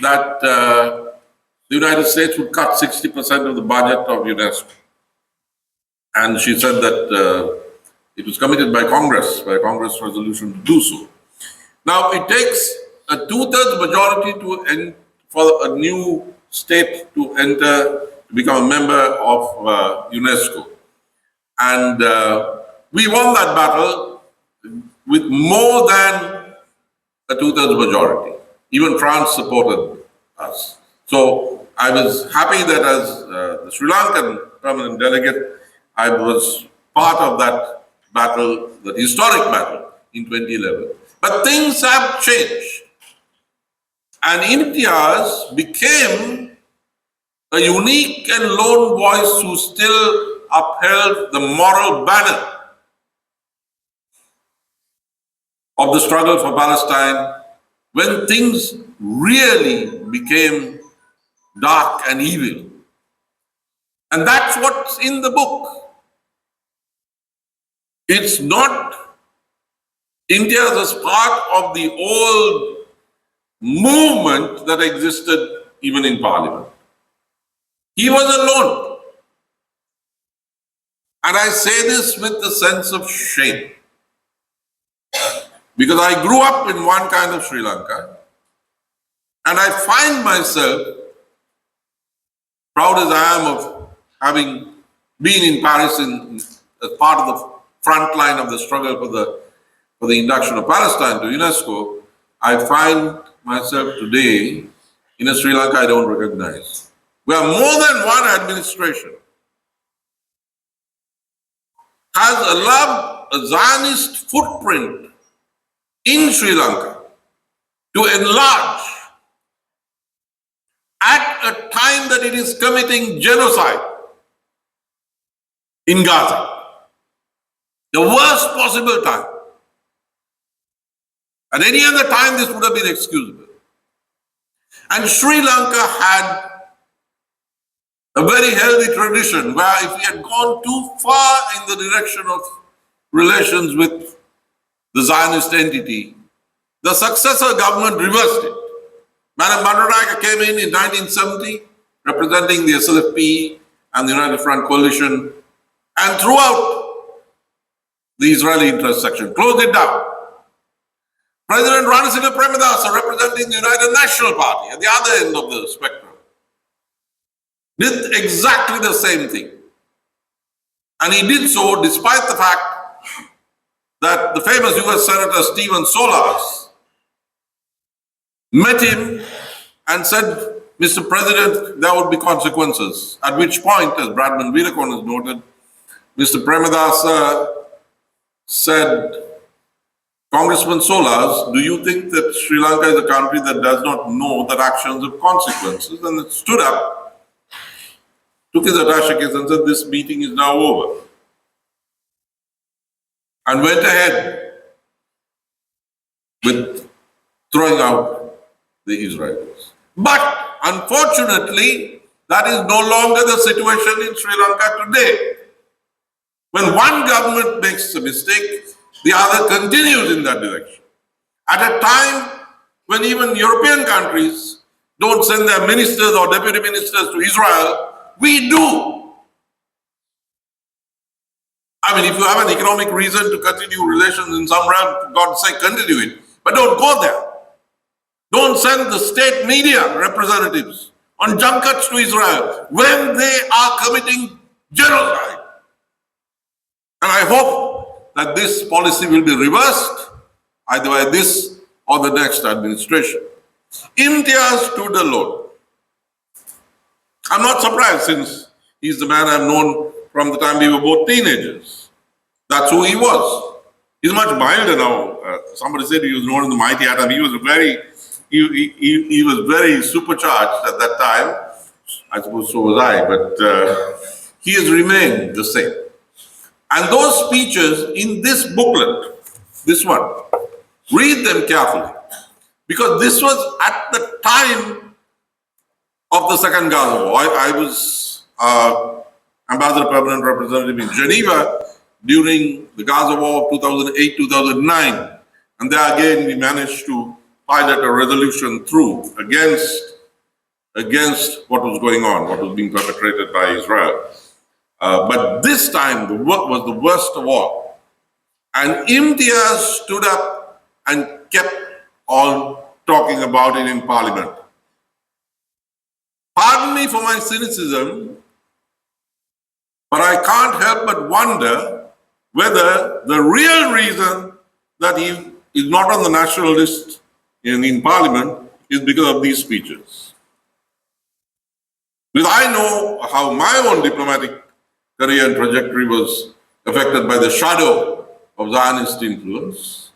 that the United States would cut 60% of the budget of UNESCO. And she said that it was committed by Congress resolution to do so. Now, it takes a two-thirds majority for a new state to enter, to become a member of UNESCO. And we won that battle with more than a two-thirds majority. Even France supported us. So I was happy that as the Sri Lankan permanent delegate, I was part of that battle, that historic battle in 2011. But things have changed. And Imtiaz became a unique and lone voice who still upheld the moral banner of the struggle for Palestine when things really became dark and evil. And that's what's in the book. It's not Imtiaz as part of the old movement that existed even in Parliament. He was alone. And I say this with a sense of shame. Because I grew up in one kind of Sri Lanka, and I find myself, proud as I am of having been in Paris as part of the front line of the struggle for the induction of Palestine to UNESCO, I find myself today in a Sri Lanka I don't recognize, where more than one administration has allowed a Zionist footprint in Sri Lanka to enlarge at a time that it is committing genocide in Gaza. The worst possible time. At any other time, this would have been excusable. And Sri Lanka had a very healthy tradition where if we had gone too far in the direction of relations with the Zionist entity, the successor government reversed it. Madam Bandaranaike came in 1970, representing the SLFP and the United Front Coalition, and throughout the Israeli interest section, closed it down. President Ranasinghe Premadasa, representing the United National Party at the other end of the spectrum, did exactly the same thing. And he did so despite the fact that the famous US Senator Stephen Solas met him and said, Mr. President, there would be consequences. At which point, as Bradman Veerakon has noted, Mr. Premadasa said, Congressman Solas, do you think that Sri Lanka is a country that does not know that actions have consequences? And it stood up, took his attaché case and said, this meeting is now over. And went ahead with throwing out the Israelis. But unfortunately, that is no longer the situation in Sri Lanka today. When one government makes a mistake, the other continues in that direction. At a time when even European countries don't send their ministers or deputy ministers to Israel, we do. I mean, if you have an economic reason to continue relations in some realm, for God's sake, continue it. But don't go there. Don't send the state media representatives on junkets to Israel when they are committing genocide. And I hope that this policy will be reversed, either by this or the next administration. Imtiaz stood alone. I'm not surprised, since he's the man I've known from the time we were both teenagers. That's who he was. He's much milder now. Somebody said he was known as the mighty atom. He was he was very supercharged at that time. I suppose so was I, but he has remained the same. And those speeches in this booklet, this one, read them carefully, because this was at the time of the Second Gaza War. I was Ambassador Permanent Representative in Geneva during the Gaza War of 2008-2009. And there again, we managed to pilot a resolution through against what was going on, what was being perpetrated by Israel. But this time, the work was the worst of all. And Imtiaz stood up and kept on talking about it in Parliament. Pardon me for my cynicism, but I can't help but wonder whether the real reason that he is not on the national list in Parliament is because of these speeches. Because I know how my own diplomatic career and trajectory was affected by the shadow of Zionist influence.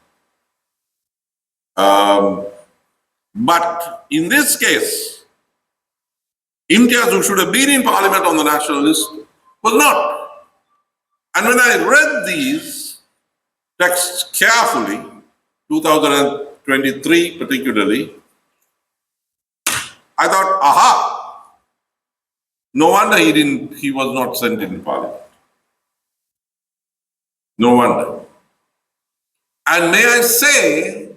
But in this case, Imtiaz, who should have been in Parliament on the national list, was not. And when I read these texts carefully, 2023 particularly, I thought, aha, no wonder he was not sent in Parliament. No wonder. And may I say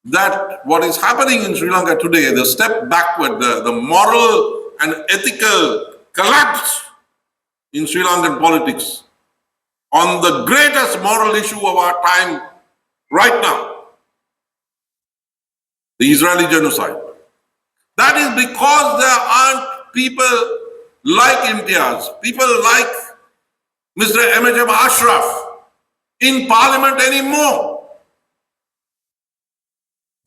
that what is happening in Sri Lanka today, the step backward, the moral and ethical collapse in Sri Lankan politics on the greatest moral issue of our time right now, the Israeli genocide. That is because there aren't people like Imtiaz, people like Mr. M.H.M. Ashraf in Parliament anymore.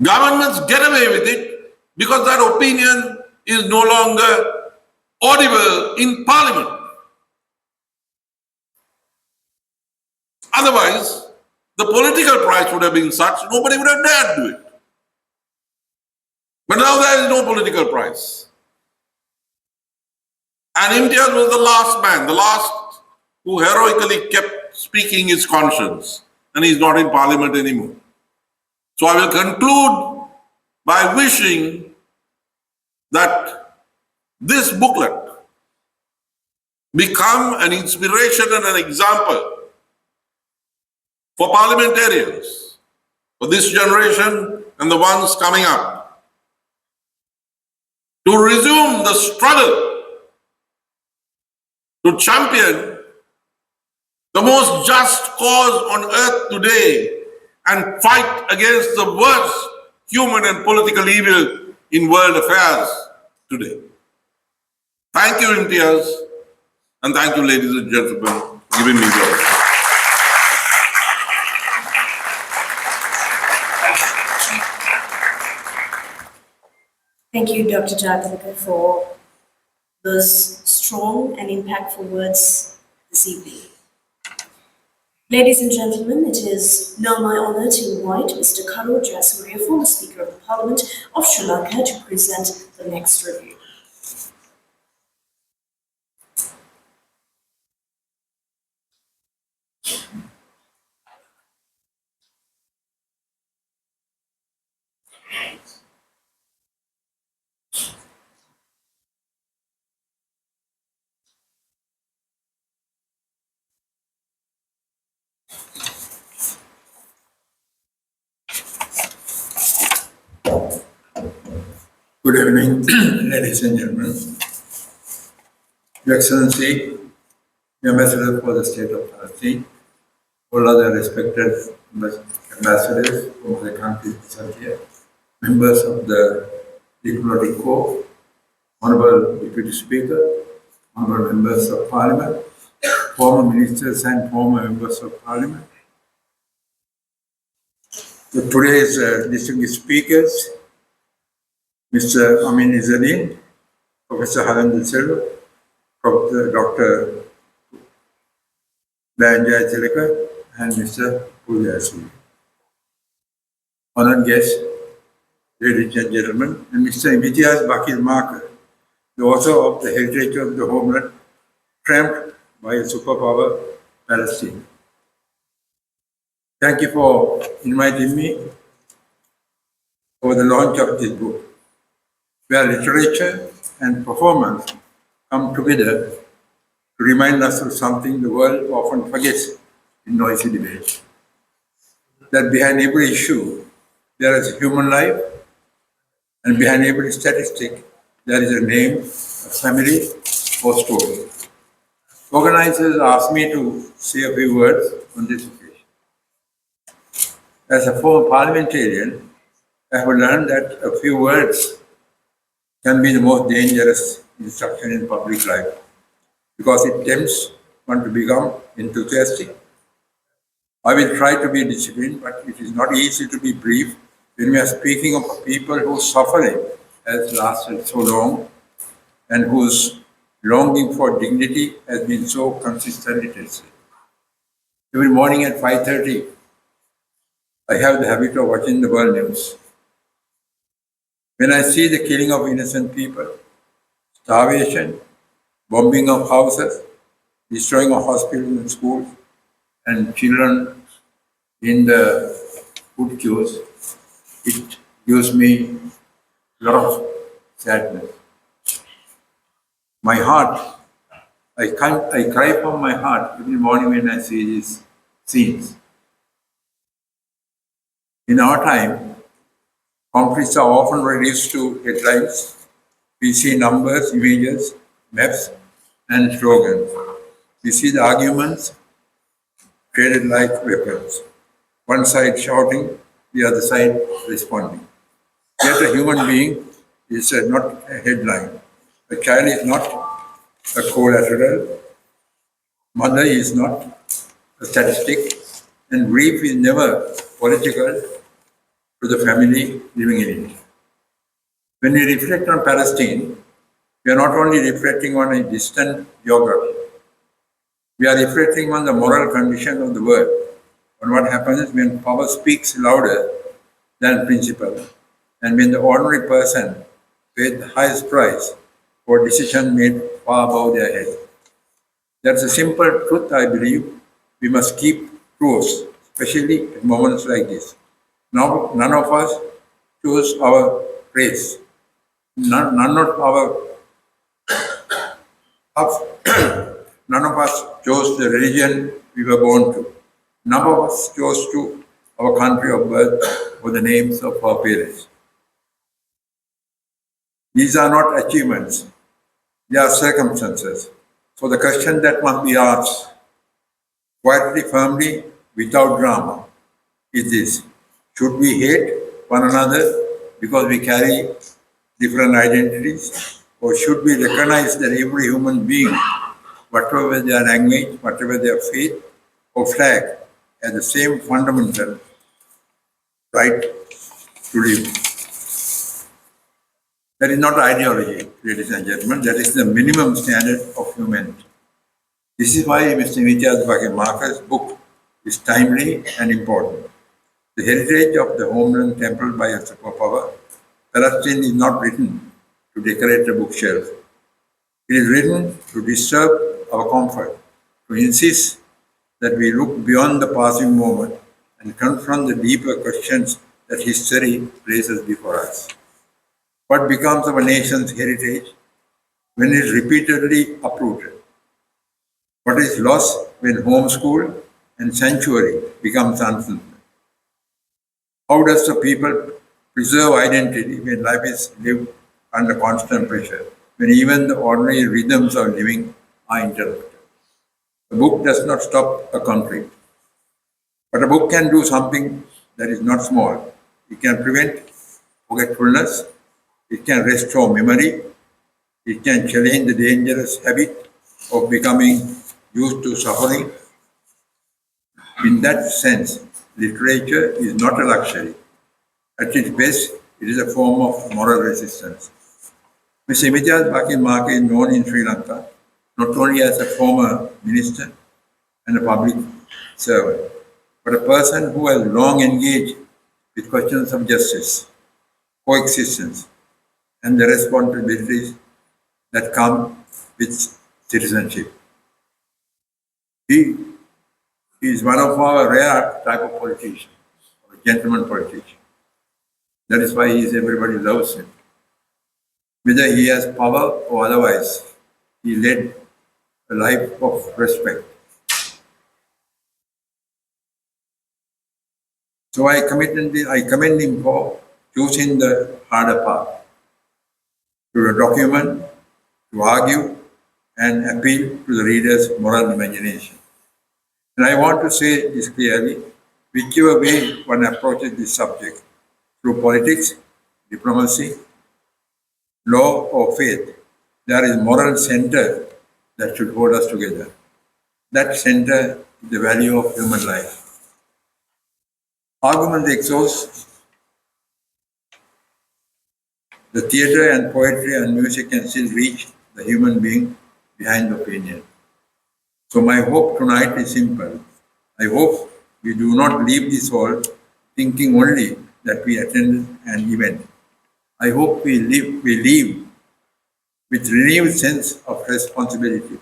Governments get away with it because that opinion is no longer audible in Parliament. Otherwise, the political price would have been such, nobody would have dared do it. But now there is no political price. And Imtiaz was the last man, the last who heroically kept speaking his conscience. And he's not in Parliament anymore. So I will conclude by wishing that this booklet become an inspiration and an example for parliamentarians, for this generation and the ones coming up, to resume the struggle to champion the most just cause on earth today and fight against the worst human and political evil in world affairs today. Thank you, Imtiaz, and thank you, ladies and gentlemen, for giving me the opportunity. Thank you, Dr. Jayapalika, for those strong and impactful words this evening. Ladies and gentlemen, it is now my honor to invite Mr. Karo Jayasuriya, former Speaker of the Parliament of Sri Lanka, to present the next review. Good evening, ladies and gentlemen. Your Excellency, the Ambassador for the State of Palestine, all other respected ambassadors from the countries present here, members of the Diplomatic Corps, Honorable Deputy Speaker, Honorable Members of Parliament, former ministers and former members of Parliament. So today's distinguished speakers, Mr. Amin Izzadin, Professor Harendra Selva, Professor Dr. Danjay Tilaka, and Mr. Pujasuri. Honored guests, ladies and gentlemen, and Mr. Imtiaz Bakir Marker, the author of The Heritage of the Homeland, Tramped by a Superpower, Palestine. Thank you for inviting me for the launch of this book, where literature and performance come together to remind us of something the world often forgets in noisy debate. That behind every issue, there is a human life, and behind every statistic, there is a name, a family, or story. Organizers asked me to say a few words on this occasion. As a former parliamentarian, I have learned that a few words can be the most dangerous instruction in public life because it tempts one to become enthusiastic. I will try to be disciplined, but it is not easy to be brief when we are speaking of people whose suffering has lasted so long and whose longing for dignity has been so consistently tested. Every morning at 5:30, I have the habit of watching the world news. When I see the killing of innocent people, starvation, bombing of houses, destroying of hospitals and schools, and children in the food queues, it gives me a lot of sadness. My heart, I cry from my heart every morning when I see these scenes. In our time, conflicts are often reduced to headlines. We see numbers, images, maps, and slogans. We see the arguments treated like weapons. One side shouting, the other side responding. Yet a human being is not a headline. A child is not a collateral. Mother is not a statistic. And grief is never political to the family living in it. When we reflect on Palestine, we are not only reflecting on a distant geography, we are reflecting on the moral condition of the world, on what happens when power speaks louder than principle, and when the ordinary person pays the highest price for decisions made far above their head. That's a simple truth I believe we must keep close, especially at moments like this. Now, none of us choose our race. None of us chose the religion we were born to. None of us chose to our country of birth or the names of our parents. These are not achievements, they are circumstances. So the question that must be asked, quietly, firmly, without drama, is this: should we hate one another because we carry different identities? Or should we recognize that every human being, whatever their language, whatever their faith or flag, has the same fundamental right to live? That is not ideology, ladies and gentlemen. That is the minimum standard of humanity. This is why Mr. Imtiaz Marker's book is timely and important. The heritage of the homeland temple by a superpower, Palestine, is not written to decorate a bookshelf. It is written to disturb our comfort, to insist that we look beyond the passing moment and confront the deeper questions that history places before us. What becomes of a nation's heritage when it is repeatedly uprooted? What is lost when homeschool and sanctuary becomes unfulfilled? How does the people preserve identity when life is lived under constant pressure, when even the ordinary rhythms of living are interrupted? The book does not stop a conflict, but a book can do something that is not small. It can prevent forgetfulness, it can restore memory, it can challenge the dangerous habit of becoming used to suffering. In that sense, literature is not a luxury. At its best, it is a form of moral resistance. Mr. Imtiaz Marker is known in Sri Lanka not only as a former minister and a public servant, but a person who has long engaged with questions of justice, coexistence, and the responsibilities that come with citizenship. He is one of our rare type of politicians, a gentleman politician. That is why everybody loves him. Whether he has power or otherwise, he led a life of respect. So I commend him for choosing the harder path, to document, to argue, and appeal to the reader's moral imagination. And I want to say this clearly: whichever way one approaches this subject, through politics, diplomacy, law, or faith. There is moral center that should hold us together. That center is the value of human life. Argument exhausts the theatre and poetry and music can still reach the human being behind the opinion. So my hope tonight is simple. I hope we do not leave this hall thinking only that we attended an event. I hope we leave with renewed sense of responsibility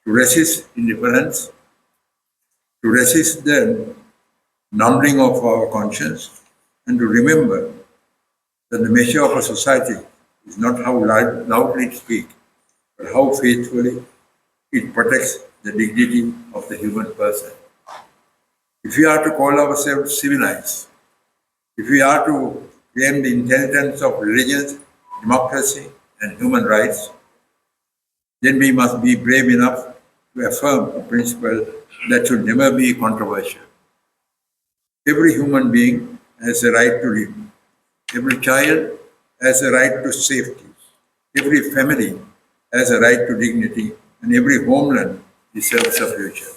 to resist indifference, to resist the numbing of our conscience, and to remember that the measure of a society is not how loudly it speaks, but how faithfully it protects the dignity of the human person. If we are to call ourselves civilized, if we are to claim the inheritance of religions, democracy, and human rights, then we must be brave enough to affirm a principle that should never be controversial. Every human being has a right to live. Every child has a right to safety. Every family has a right to dignity, and every homeland deserves a future.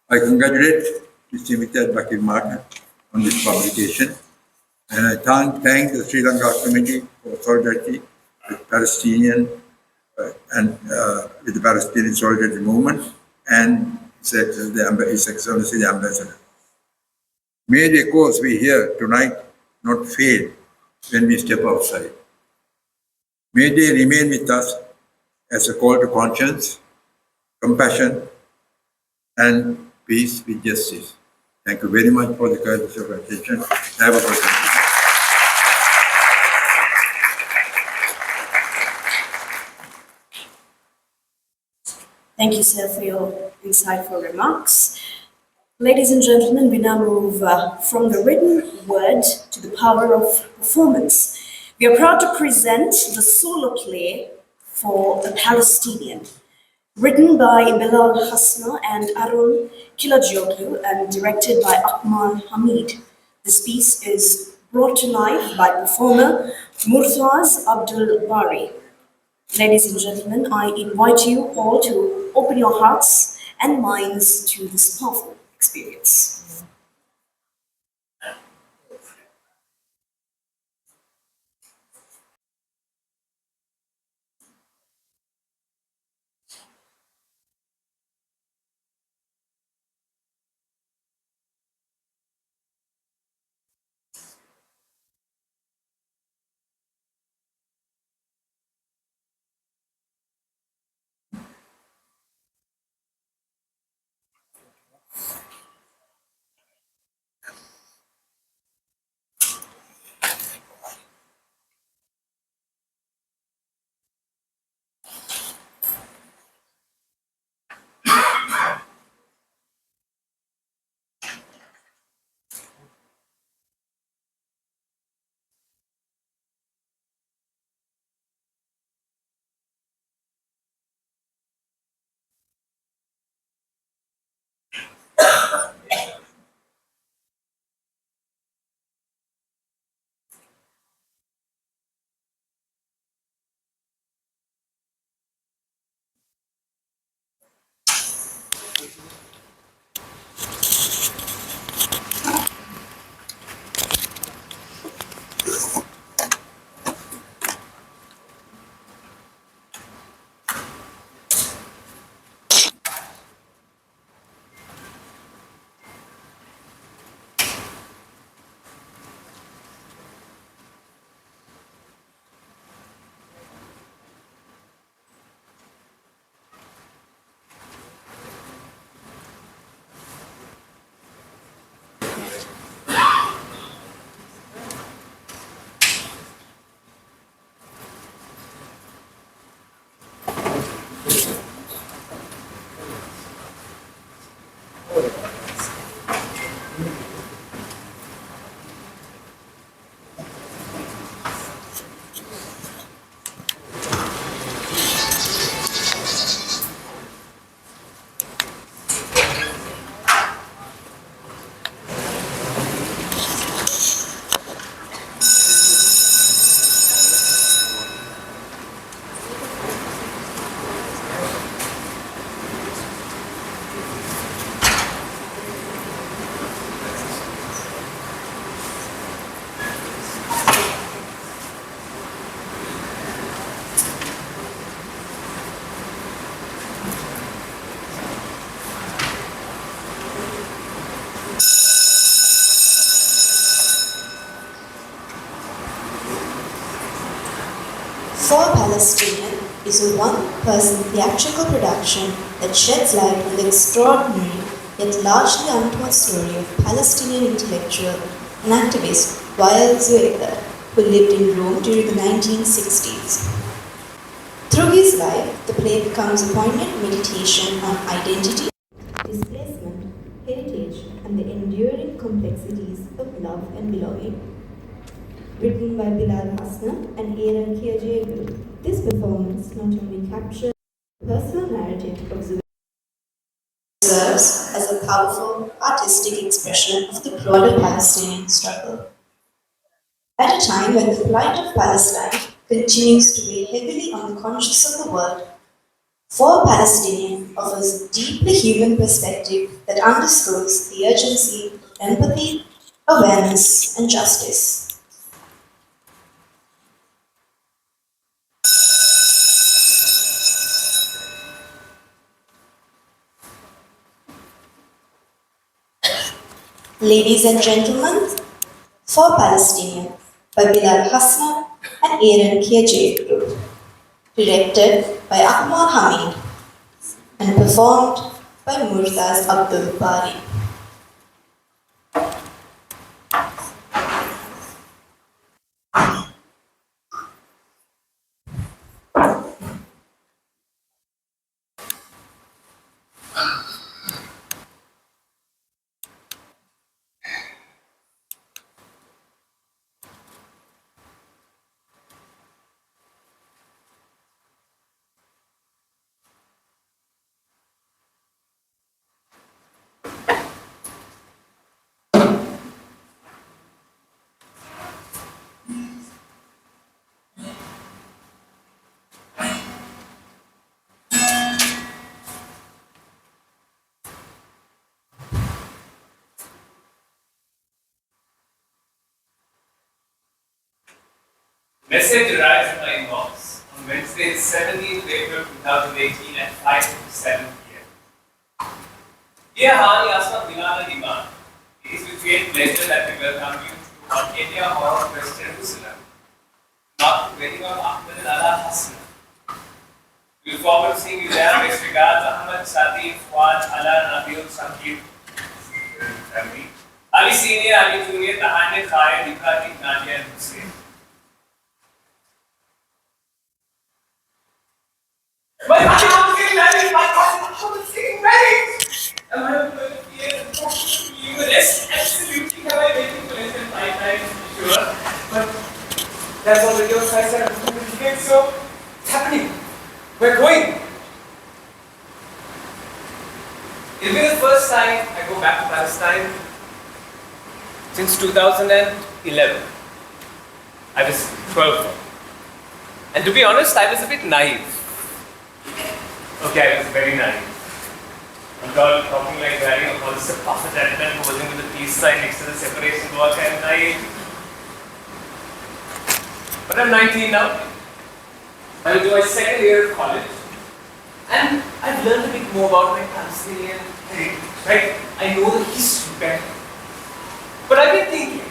I congratulate Mr. Mithat Bakir Martin on this publication, and I thank the Sri Lanka Committee for solidarity with Palestinian with the Palestinian solidarity movement and His Excellency the Ambassador. May the cause we hear tonight not fade when we step outside. May they remain with us as a call to conscience, compassion, and peace with justice. Thank you very much for the courtesy of your attention. Have a good day. Thank you, sir, for your insightful remarks. Ladies and gentlemen, we now move from the written word to the power of performance. We are proud to present the solo play for the Palestinian, written by Bilal Hasna and Arun Kilajoglu and directed by Akmal Hamid. This piece is brought to life by performer Murtaz Abdul Bari. Ladies and gentlemen, I invite you all to open your hearts and minds to this powerful experience. Palestinian is a one-person theatrical production that sheds light on the extraordinary yet largely untold story of Palestinian intellectual and activist Wael Zuaida, who lived in Rome during the 1960s. Through his life, the play becomes a poignant meditation on identity, displacement, heritage, and the enduring complexities of love and belonging. Written by Bilal Hasna and Aaron Kiajegu, this performance not only captures the personal narrative of Zuaida, serves as a powerful artistic expression of the broader Palestinian struggle. At a time when the plight of Palestine continues to weigh heavily on the conscience of the world, For Palestinian offers a deeply human perspective that underscores the urgency of empathy, awareness, and justice. Ladies and gentlemen, For Palestinian by Bilal Hasna and Aaron Kiajegu, directed by Akmal Hamid and performed by Murtaz Abdul Bari. Message arrived in my inbox on Wednesday, 17th April 2018 at 5:07 p.m. Dear Hani Asma Bilal Iman, it is with great pleasure that we welcome you to our Kenya Hall of West Jerusalem, not the wedding of Ahmed and Allah Hassan. We look forward to seeing you there. Best regards, Ahmed, Sadi, Fuad, Allah, Nabil, Sakib, family. Ali Senior, Ali Junior, Tahane, Khaled, Ibrahim, Nadia, and Hussein. My mom is getting married! My mom is getting married! Am I going to be able to talk to you? Yes, absolutely. Have I waiting for less than 5 times? Sure. But that's already on side side. So it's happening. We're going. It'll be the first time I go back to Palestine since 2011. I was 12. And to be honest, I was a bit naive. Okay, I was very naive. I'm talking like wearing a police puffed gentleman posing with the peace sign next to the separation wall. I'm naive. But I'm 19 now. I will do my second year of college. And I've learned a bit more about my Palestinian heritage. Right? I know the history better. But I've been thinking,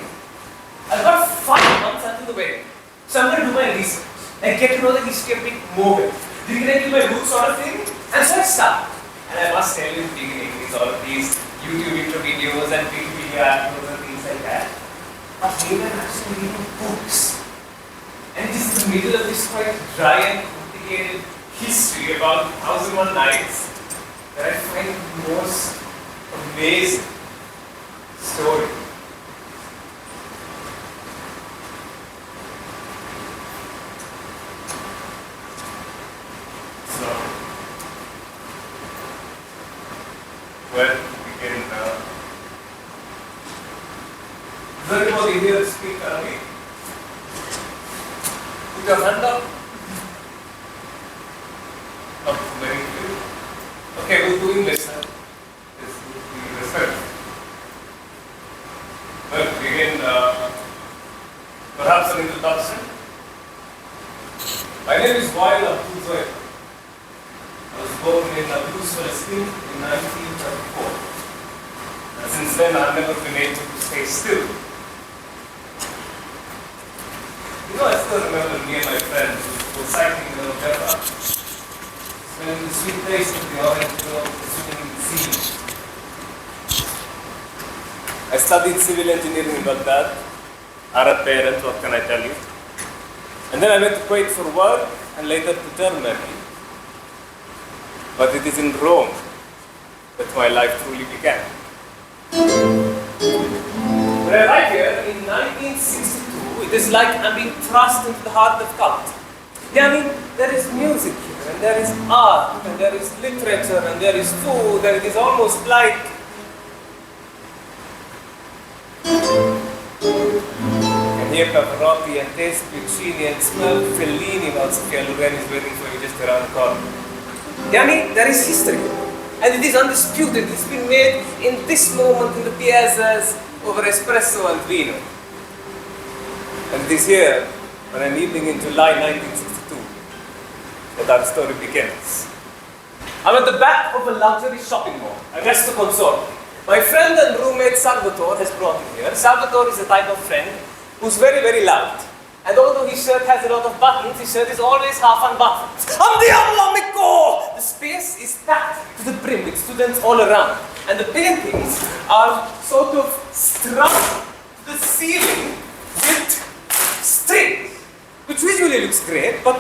I've got 5 months until the wedding. So I'm going to do my research and get to know the history a bit more. Reconnect to my roots sort of thing, and so I start. And I must tell you, in the beginning, it's all of these YouTube intro videos and Wikipedia articles and things like that. But later I'm actually reading books. And it is in the middle of this quite dry and complicated history about 1001 Nights that I find the most amazing story. Well, we can learn about India speak Arabic. Put your hand up. Not very good. Okay, we'll do English now. Let's do respect. Well, we can perhaps an introduction. My name is Wael Abdul Zoid. I was born in Nablus, Palestine in 1934. And since then, I've never been able to stay still. You know, I still remember me and my friends were cycling in the whatever. Smelling the sweet taste of the orange grove, swimming in the sea. I studied civil engineering in Baghdad. Arab parents, what can I tell you? And then I went to Kuwait for work and later to Germany. But it is in Rome that my life truly began. When I arrived here in 1962, it is like I'm being thrust into the heart of culture. Yeah, I mean, there is music here, and there is art, and there is literature, and there is food, and it is almost like and hear Pavarotti and taste Puccini and smell Fellini while Sofia Loren is waiting for you just around the corner. Yeah, I mean, there is history, and it is undisputed. It's been made in this moment in the piazzas over espresso and vino. And it is here, on an evening in July 1962, that our story begins. I'm at the back of a luxury shopping mall, a Resto Consort. My friend and roommate Salvatore has brought me here. Salvatore is the type of friend who's very, very loud. And although his shirt has a lot of buttons, his shirt is always half unbuttoned. Andiamo, amico! The space is packed to the brim with students all around. And the paintings are sort of strung to the ceiling with strings, which visually looks great, but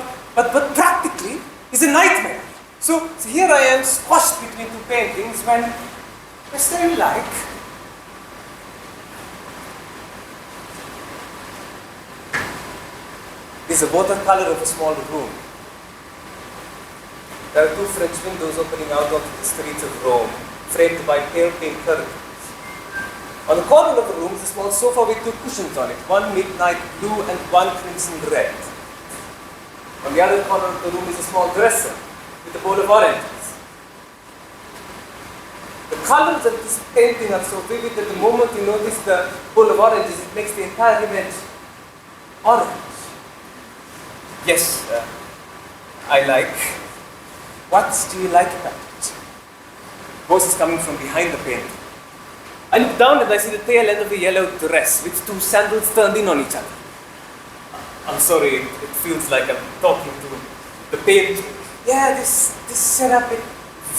practically is a nightmare. So here I am squashed between two paintings when I still like. This is a watercolor of a small room. There are two French windows opening out onto the streets of Rome, framed by pale pink curtains. On the corner of the room is a small sofa with two cushions on it, one midnight blue and one crimson red. On the other corner of the room is a small dresser with a bowl of oranges. The colors of this painting are so vivid that the moment you notice the bowl of oranges, it makes the entire image orange. Yes, I like. What do you like about it? Voice is coming from behind the painting. I look down and I see the tail end of a yellow dress with two sandals turned in on each other. I'm sorry, it feels like I'm talking to the painting. Yeah, this setup, it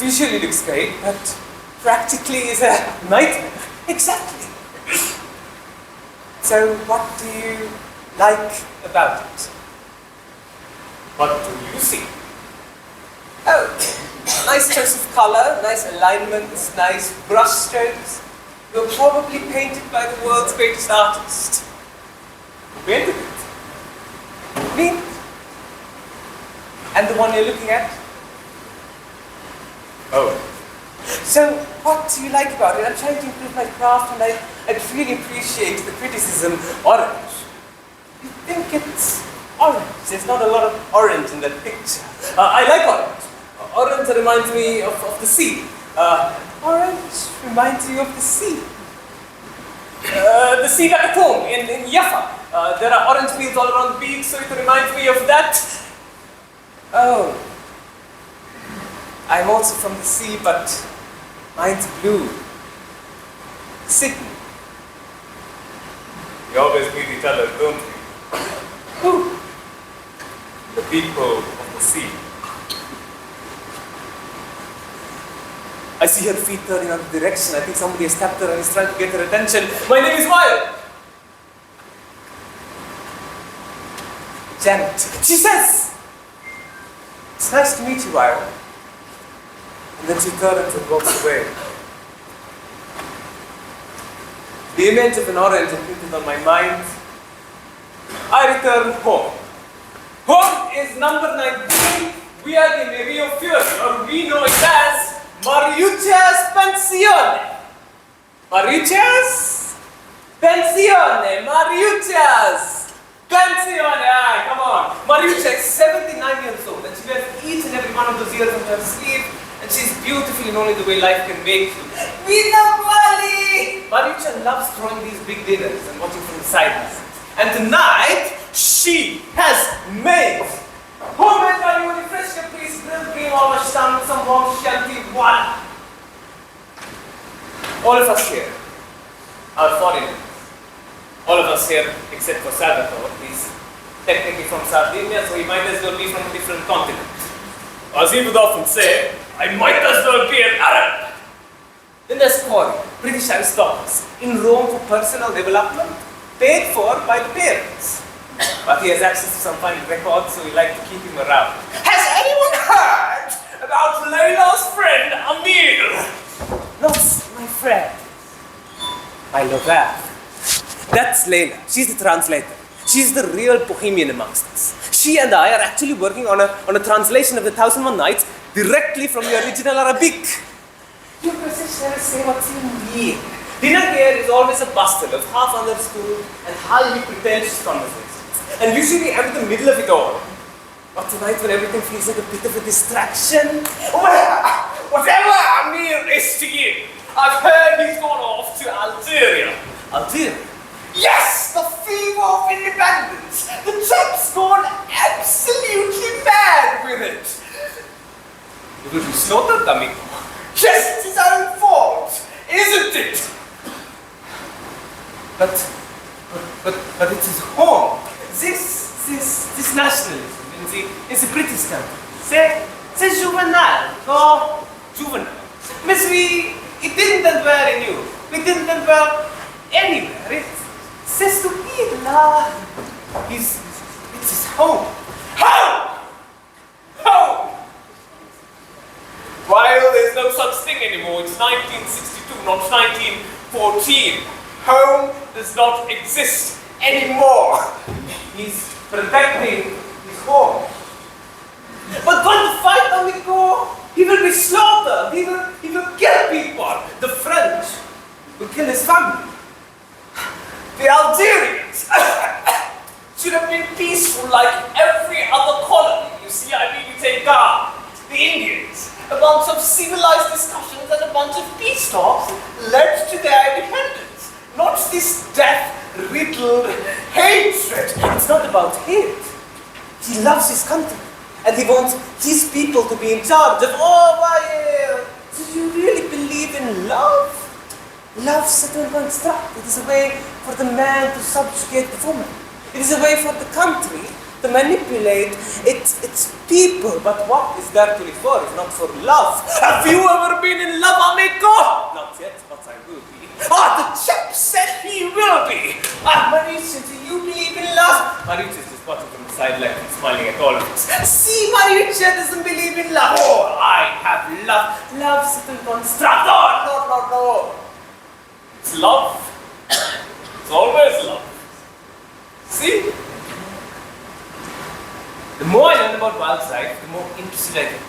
visually looks great, but practically is a nightmare. Exactly. So what do you like about it? What do you see? Oh, nice choice of color, nice alignments, nice brush strokes. You're probably painted by the world's greatest artist. Who painted it? Me. And the one you're looking at? Oh. So, what do you like about it? I'm trying to improve my craft and I'd really appreciate the criticism. Orange. You think it's orange? There's not a lot of orange in that picture. I like orange. Orange reminds me of the sea. Orange reminds you of the sea. The sea back at home in Jaffa. There are orange fields all around the beach, so it reminds me of that. Oh. I'm also from the sea, but mine's blue. Sydney. We always meet each other, don't we? Who? The people of the sea. I see her feet turning in the direction. I think somebody has tapped her and is trying to get her attention. My name is Wyatt. Janet. She says, "It's nice to meet you, Wyatt." And then she turns and walks away. The image of an orange imprinted on my mind. I return home. Home is number 19. We are in Rio Fiore, or we know it as Mariuccia's Pensione. Mariuccia's Pensione. Mariuccia's Pensione. Ah, come on. Mariuccia is 79 years old and she wears each and every one of those years on her sleeve. And she's beautiful in only the way life can make you. Vita Quali! Mariuccia loves throwing these big dinners and watching from the sidelines. And tonight, she has made homemade ravioli, fresh caprese, grilled cream, all mashed some warm Chianti, voila! All of us here are foreigners. All of us here, except for Salvatore, he's technically from Sardinia, so he might as well be from a different continent. As he would often say, I might as well be an Arab. Then there's Corey, British aristocracy, in Rome for personal development, paid for by the parents. But he has access to some fine records, so we like to keep him around. Has anyone heard about Layla's friend Amir? Not my friend. I love her. That's Layla. She's the translator. She's the real bohemian amongst us. She and I are actually working on a translation of the 1001 Nights directly from the original Arabic. You professionals say what's in mean. Dinner here is always a bustle of half understood and highly pretentious conversations. And usually I'm in the middle of it all. But tonight when everything feels like a bit of a distraction, well, whatever Amir is to you, I've heard he's gone off to Algeria. Algeria? Yes, the fever of independence. The chap's gone absolutely mad with it. It will be slaughtered, amigo. Yes, it's his own fault, isn't it? But it's his home. This nationalism in the British country. C'est juvenile, or juvenile. Miss, it didn't end well in you. It didn't end well anywhere. C'est stupide, là. It's his home. Home! Home! While there's no such thing anymore, it's 1962, not 1914. Home does not exist anymore. He's protecting his home. But when the fight amigo, he will be slaughtered. He will kill people. The French will kill his family. The Algerians should have been peaceful like every other colony. You see, I mean, you take Ghana, the Indians, a bunch of civilized discussions and a bunch of peace talks led to their independence. Not this death-riddled hatred. It's not about hate. He loves his country. And he wants his people to be in charge of, do you really believe in love? Love is a construct. It is a way for the man to subjugate the woman. It is a way for the country to manipulate its people. But what is there to live for? It's not for love. Have you ever been in love, amigo? Not yet, but I will be. The chap said he will be. Mauricio, do you believe in love? Mauricio is just watching from the side like he's smiling at all of us. See, Mauricio doesn't believe in love. Oh, I have love. Love is a construct. No. It's love. It's always love. See? The more I learn about wild life, the more interested I get.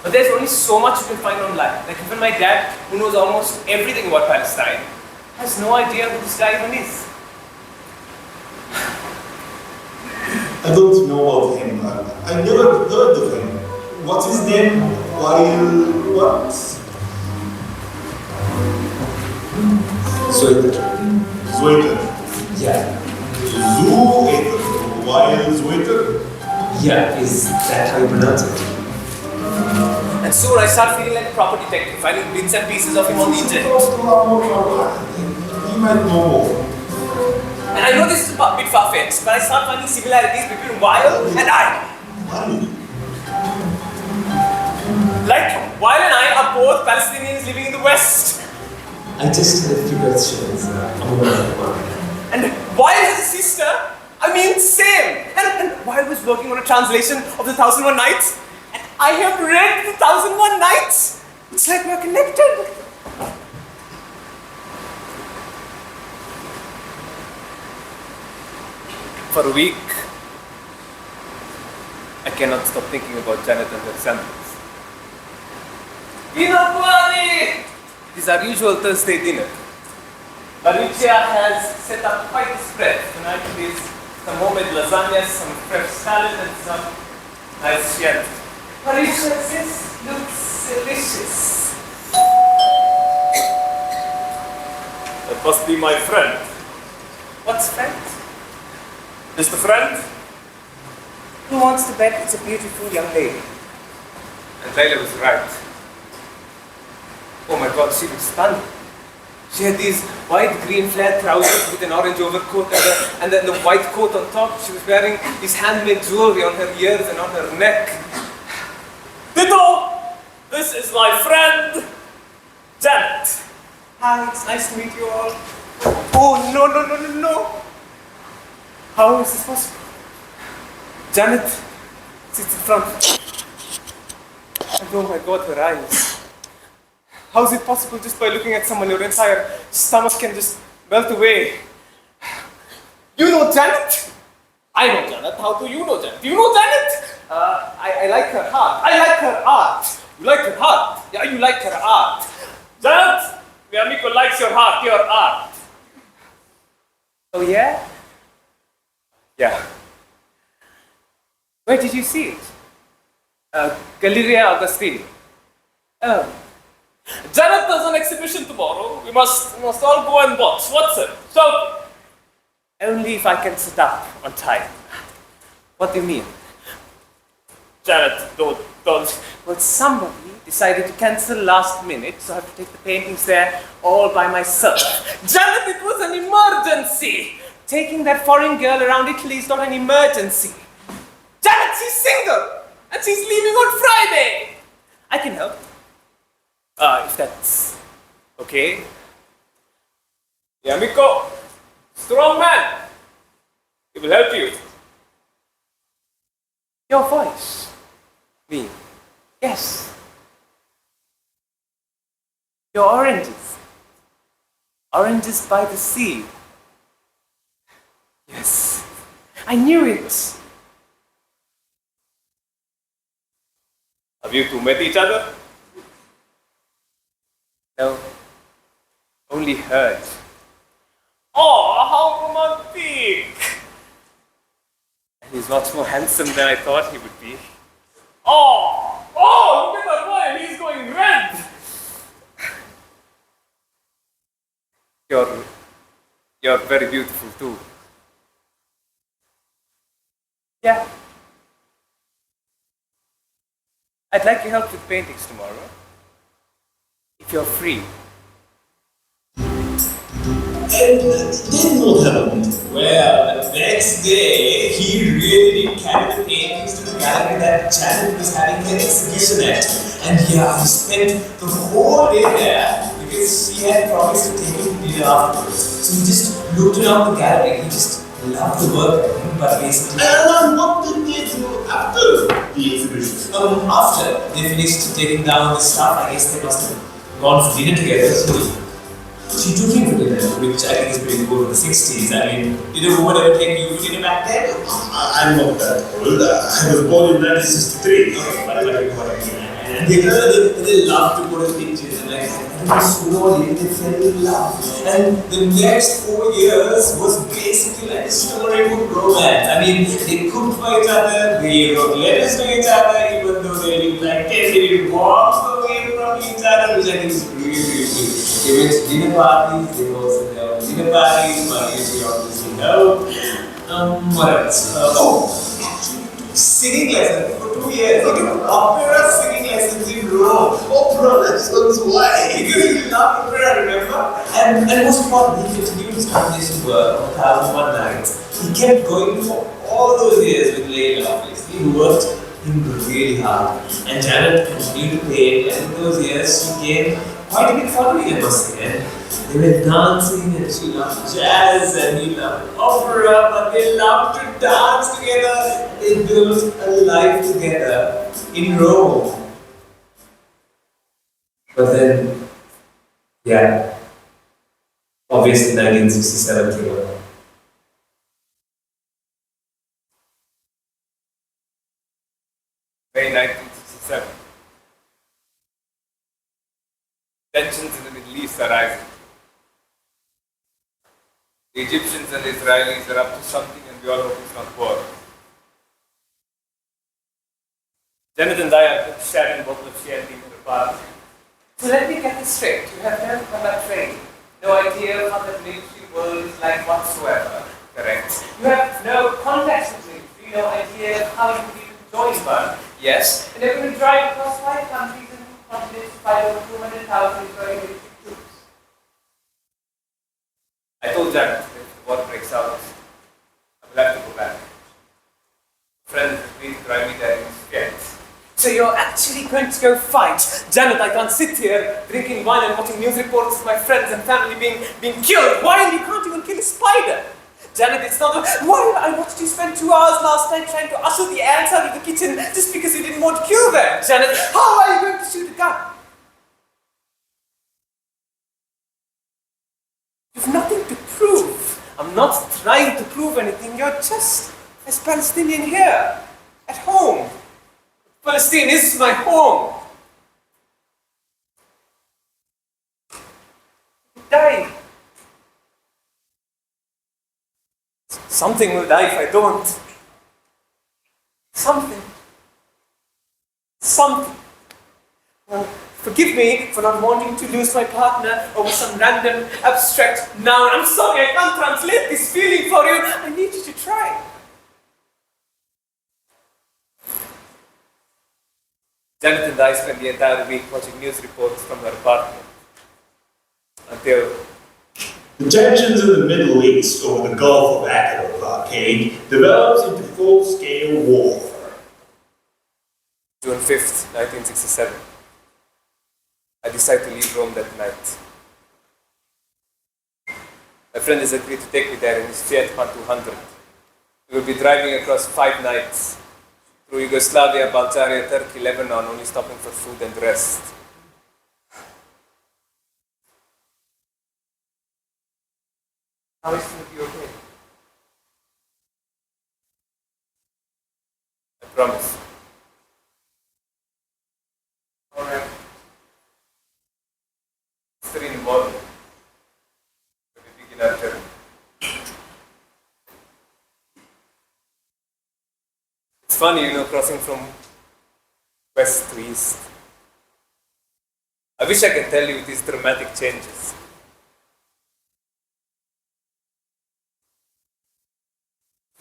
But there's only so much you can find online. Like even my dad, who knows almost everything about Palestine, has no idea who this guy even is. I don't know of him. I never heard of him. What's his name? What? Zweiter. Yeah. Zweiter. Wild Zweiter? Yeah, is that how you pronounce it? And soon I start feeling like a proper detective, finding bits and pieces of him on the internet. He might know more. And I know this is a bit far-fetched, but I start finding similarities between Weil and I. Like, Weil and I are both Palestinians living in the West. I just had a few questions. I'm one. And Weil has a sister. I mean, same. And Weil was working on a translation of the 1001 Nights. And I have read the 1001 Nights. It's like we're connected. For a week, I cannot stop thinking about Janet and her sandwiches. Dinner party! It is our usual Thursday dinner. Mauricia has set up quite a spread. Tonight it is some homemade lasagna, some fresh salad, and some nice chianti. Mauricia, this looks delicious. That must be my friend. What's friend? Just a friend? Who wants to bet it's a beautiful young lady? And Layla was right. Oh my God, she looks stunning. She had these white green flared trousers with an orange overcoat and then the white coat on top. She was wearing this handmade jewelry on her ears and on her neck. Ditto! This is my friend, Janet. Hi, it's nice to meet you all. Oh, no. How is this possible? Janet sits in front. And oh my God, her eyes. How is it possible just by looking at someone, your entire stomach can just melt away? You know Janet? I know Janet. How do you know Janet? Do you know Janet? I like her heart. I like her art. You like her heart? Yeah, you like her art. Janet, mi amigo likes your heart, your art. Oh yeah? Yeah. Where did you see it? Galleria Augustine. Oh. Janet does an exhibition tomorrow. We must all go and watch. What's it? So, only if I can sit up on time. What do you mean? Janet, don't. Well, somebody decided to cancel last minute, so I have to take the paintings there all by myself. Janet, it was an emergency. Taking that foreign girl around Italy is not an emergency. Janet, she's single, and she's leaving on Friday. I can help. If that's okay. Yeah, Miko, strong man. He will help you. Your voice. Me. Yes. Your oranges. Oranges by the sea. Yes. I knew it. Have you two met each other? No. Only heard. Oh, how romantic! And he's much more handsome than I thought he would be. Oh, look at that boy, he's going red! You're very beautiful too. Yeah. I'd like your help with paintings tomorrow. If you're free. And then what happened? Well, the next day, he really did carry the paintings to the gallery that Janet was having an exhibition at. And yeah, he spent the whole day there because she had promised to take him to dinner afterwards. So he just looked around the gallery, he just loved the work, but basically... And what did they do after the exhibition? After they finished taking down the stuff, I guess they must have gone for dinner together. So she took him for dinner, which I think is pretty cool in the 60s. I mean, did a woman ever take you for dinner back then? I'm not that old. I was born in 1963. And they love to put in pictures and like, slowly they fell in love. And the next 4 years was basically like a storybook romance. I mean, they cooked for each other, they wrote letters to each other, even though they didn't like it, they didn't walk away from each other, which I think is really, really good. They went to dinner parties, they also held dinner parties, but usually obviously no. What else? Singing lessons for 2 years. He took opera singing lessons in Rome. Opera lessons? Why? Because he loved opera, remember? And most importantly, he continued his foundation work on 1001 Nights. He kept going for all those years with Leila, obviously. He worked him really hard. And Janet continued to paint, and in those years she gained quite a big following, I must say. And they were dancing, and she loved jazz, and he loved opera, but they loved to dance together. They built a life together in Rome. But then, yeah, obviously 1967 came along. May 1967. Tensions in the Middle East are rising. The Egyptians and the Israelis are up to something, and we all hope it's not war. Janet and I are sharing a bottle of Chianti in the park. So let me get this straight. You have never come back training. No idea how the military world is like whatsoever. Correct. You have no context with military, no idea how you would even join one. Yes. And they're going to drive across 5 countries and 2 continents to fight over 200,000 Israeli military troops. Janet, if the war breaks out, I will have to go back. Friends please drive me there in Fiat. So you're actually going to go fight? Janet, I can't sit here drinking wine and watching news reports of my friends and family being killed while you can't even kill a spider. Janet, it's not why I watched you spend 2 hours last night trying to usher the ants out of the kitchen just because you didn't want to kill them. Janet, how are you going to shoot a gun? You've nothing to prove. I'm not trying to prove anything. You're just as Palestinian here, at home. Palestine is my home. Die. Something will die if I don't. Something. Well, forgive me for not wanting to lose my partner over some random abstract noun. I'm sorry, I can't translate this feeling for you. I need you to try. Janet and I spent the entire week watching news reports from her apartment until The tensions in the Middle East over the Gulf of Aden blockade develops into full-scale warfare. June 5th, 1967. I decide to leave Rome that night. My friend has agreed to take me there in his Fiat 200. We will be driving across 5 nights through Yugoslavia, Bulgaria, Turkey, Lebanon, only stopping for food and rest. How is it going to be okay? I promise. Alright. It's 3 in the morning. We begin our journey. It's funny, crossing from west to east. I wish I could tell you these dramatic changes.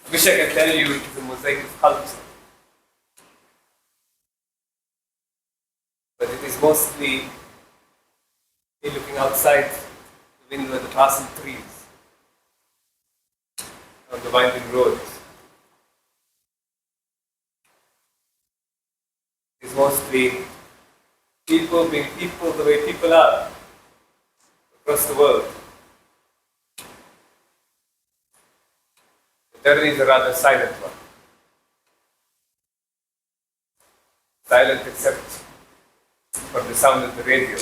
I wish I could tell you it's a mosaic of culture. But it is mostly me looking outside the window at the passing trees on the winding roads. It's mostly people being people the way people are across the world. The journey is a rather silent one. Silent except for the sound of the radio.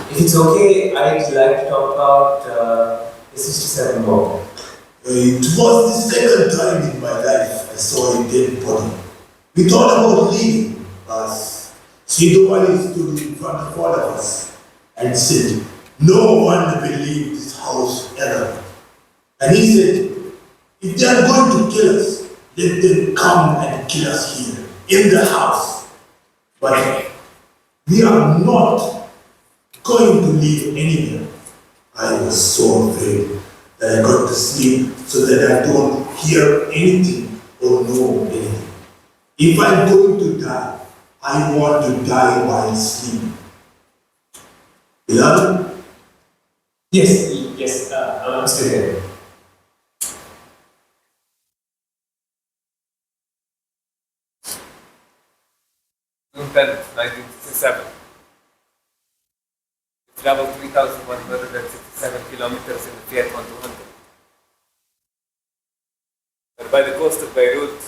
If it's okay, I'd like to talk about the 67 bomb. It was the second time in my life I saw a dead body. We thought about leaving, but Sidowali stood in front of all of us and said, "No one will leave this house ever." And he said, "If they are going to kill us, let them come and kill us here, in the house. But we are not going to leave anywhere." I was so afraid that I got to sleep so that I don't hear anything or know anything. If I'm going to die, I want to die while sleeping. Beloved? Yes, I'm still here. June 10th, 1967. We traveled 3,167 kilometers in the Fiat 1200. We're by the coast of Beirut,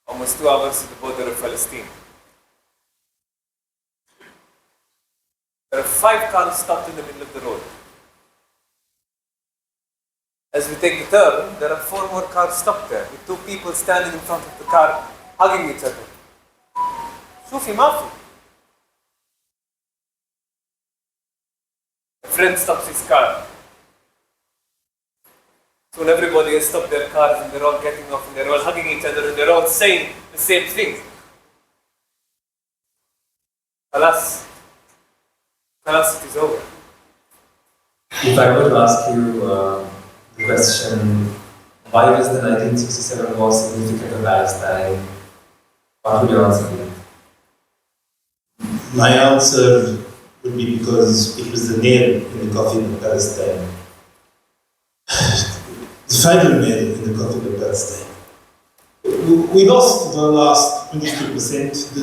almost 2 hours to the border of Palestine. There are 5 cars stopped in the middle of the road. As we take the turn, there are 4 more cars stopped there, with 2 people standing in front of the car, hugging each other. Shufi Mafi. A friend stops his car. Soon everybody has stopped their cars and they're all getting off and they're all hugging each other and they're all saying the same thing. Alas, it is over. If I were to ask you the question, why was the 1967 war significant for Palestine? What would your answer be? My answer would be because it was the nail in the coffin of Palestine. The final nail in the coffin of Palestine. We lost the last 22%.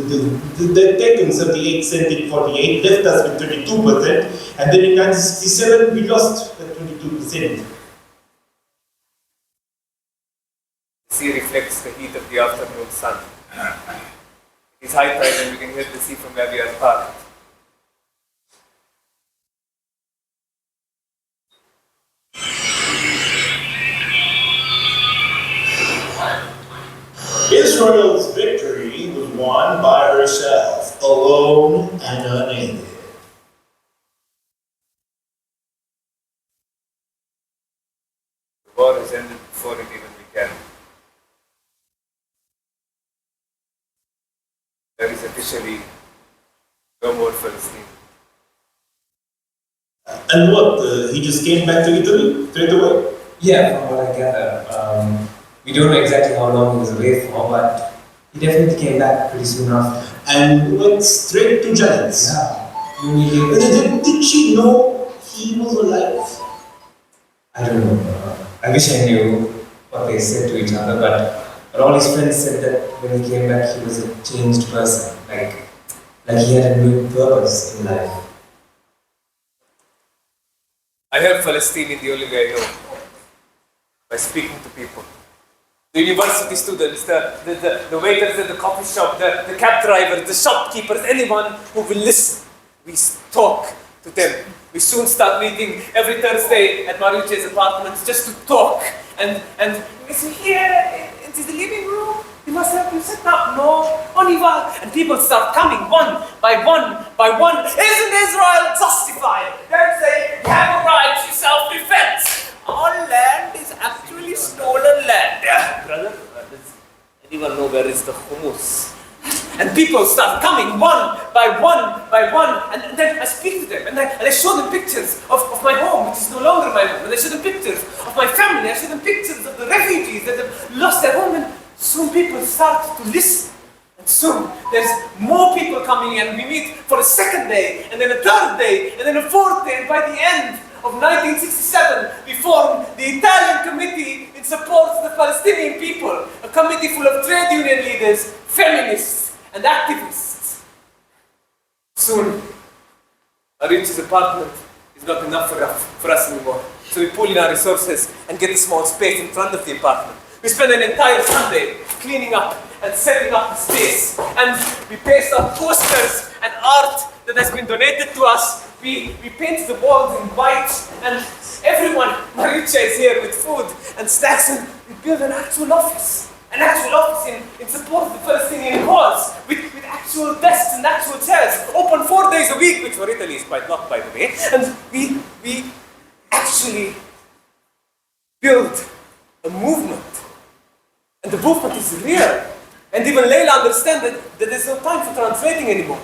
The taken 78 cent in 48 left us with 22%, and then in 1967 we lost that 22%. The sea reflects the heat of the afternoon sun. It is high tide and we can hear the sea from where we are parked. Israel's victory was won by herself, alone and unaided. The war has ended before it even began. There is officially no more Palestine. And what, he just came back to Italy straight away? Yeah, from what I gather. We don't know exactly how long he was away for, but he definitely came back pretty soon after. And went straight to Giants. Yeah. Did she know he was alive? I don't know. I wish I knew what they said to each other, but all his friends said that when he came back, he was a changed person. Like he had a new purpose in life. I help Palestine in the only way I know, by speaking to people. The university students, the waiters at the coffee shop, the cab drivers, the shopkeepers, anyone who will listen. We talk to them. We soon start meeting every Thursday at Mariucci's apartment just to talk. And so here, into the living room, you must help you set up, no? On y va. And people start coming one by one by one. Isn't Israel justified? They say, you have a right to self-defense. Our land is actually stolen land. Brother, does anyone know where is the hummus? And people start coming one by one by one, and then I speak to them, and I show them pictures of my home, which is no longer my home, and I show them pictures of my family, I show them pictures of the refugees that have lost their home, and soon people start to listen. And soon there's more people coming in, we meet for a second day, and then a third day, and then a fourth day, and by the end of 1967, we formed the Italian Committee in support of the Palestinian people, a committee full of trade union leaders, feminists, and activists. Soon, Mariucci's apartment is not enough for us anymore. So we pull in our resources and get a small space in front of the apartment. We spend an entire Sunday cleaning up and setting up the space. And we paste up posters and art that has been donated to us. We paint the walls in white, and everyone, Mariucci is here with food and snacks, and we build an actual office in support of the Palestinian cause, with actual desks and actual chairs, open 4 days a week, which for Italy is quite lot, by the way. And we actually build a movement, and the movement is real. And even Leila understands that there's no time for translating anymore.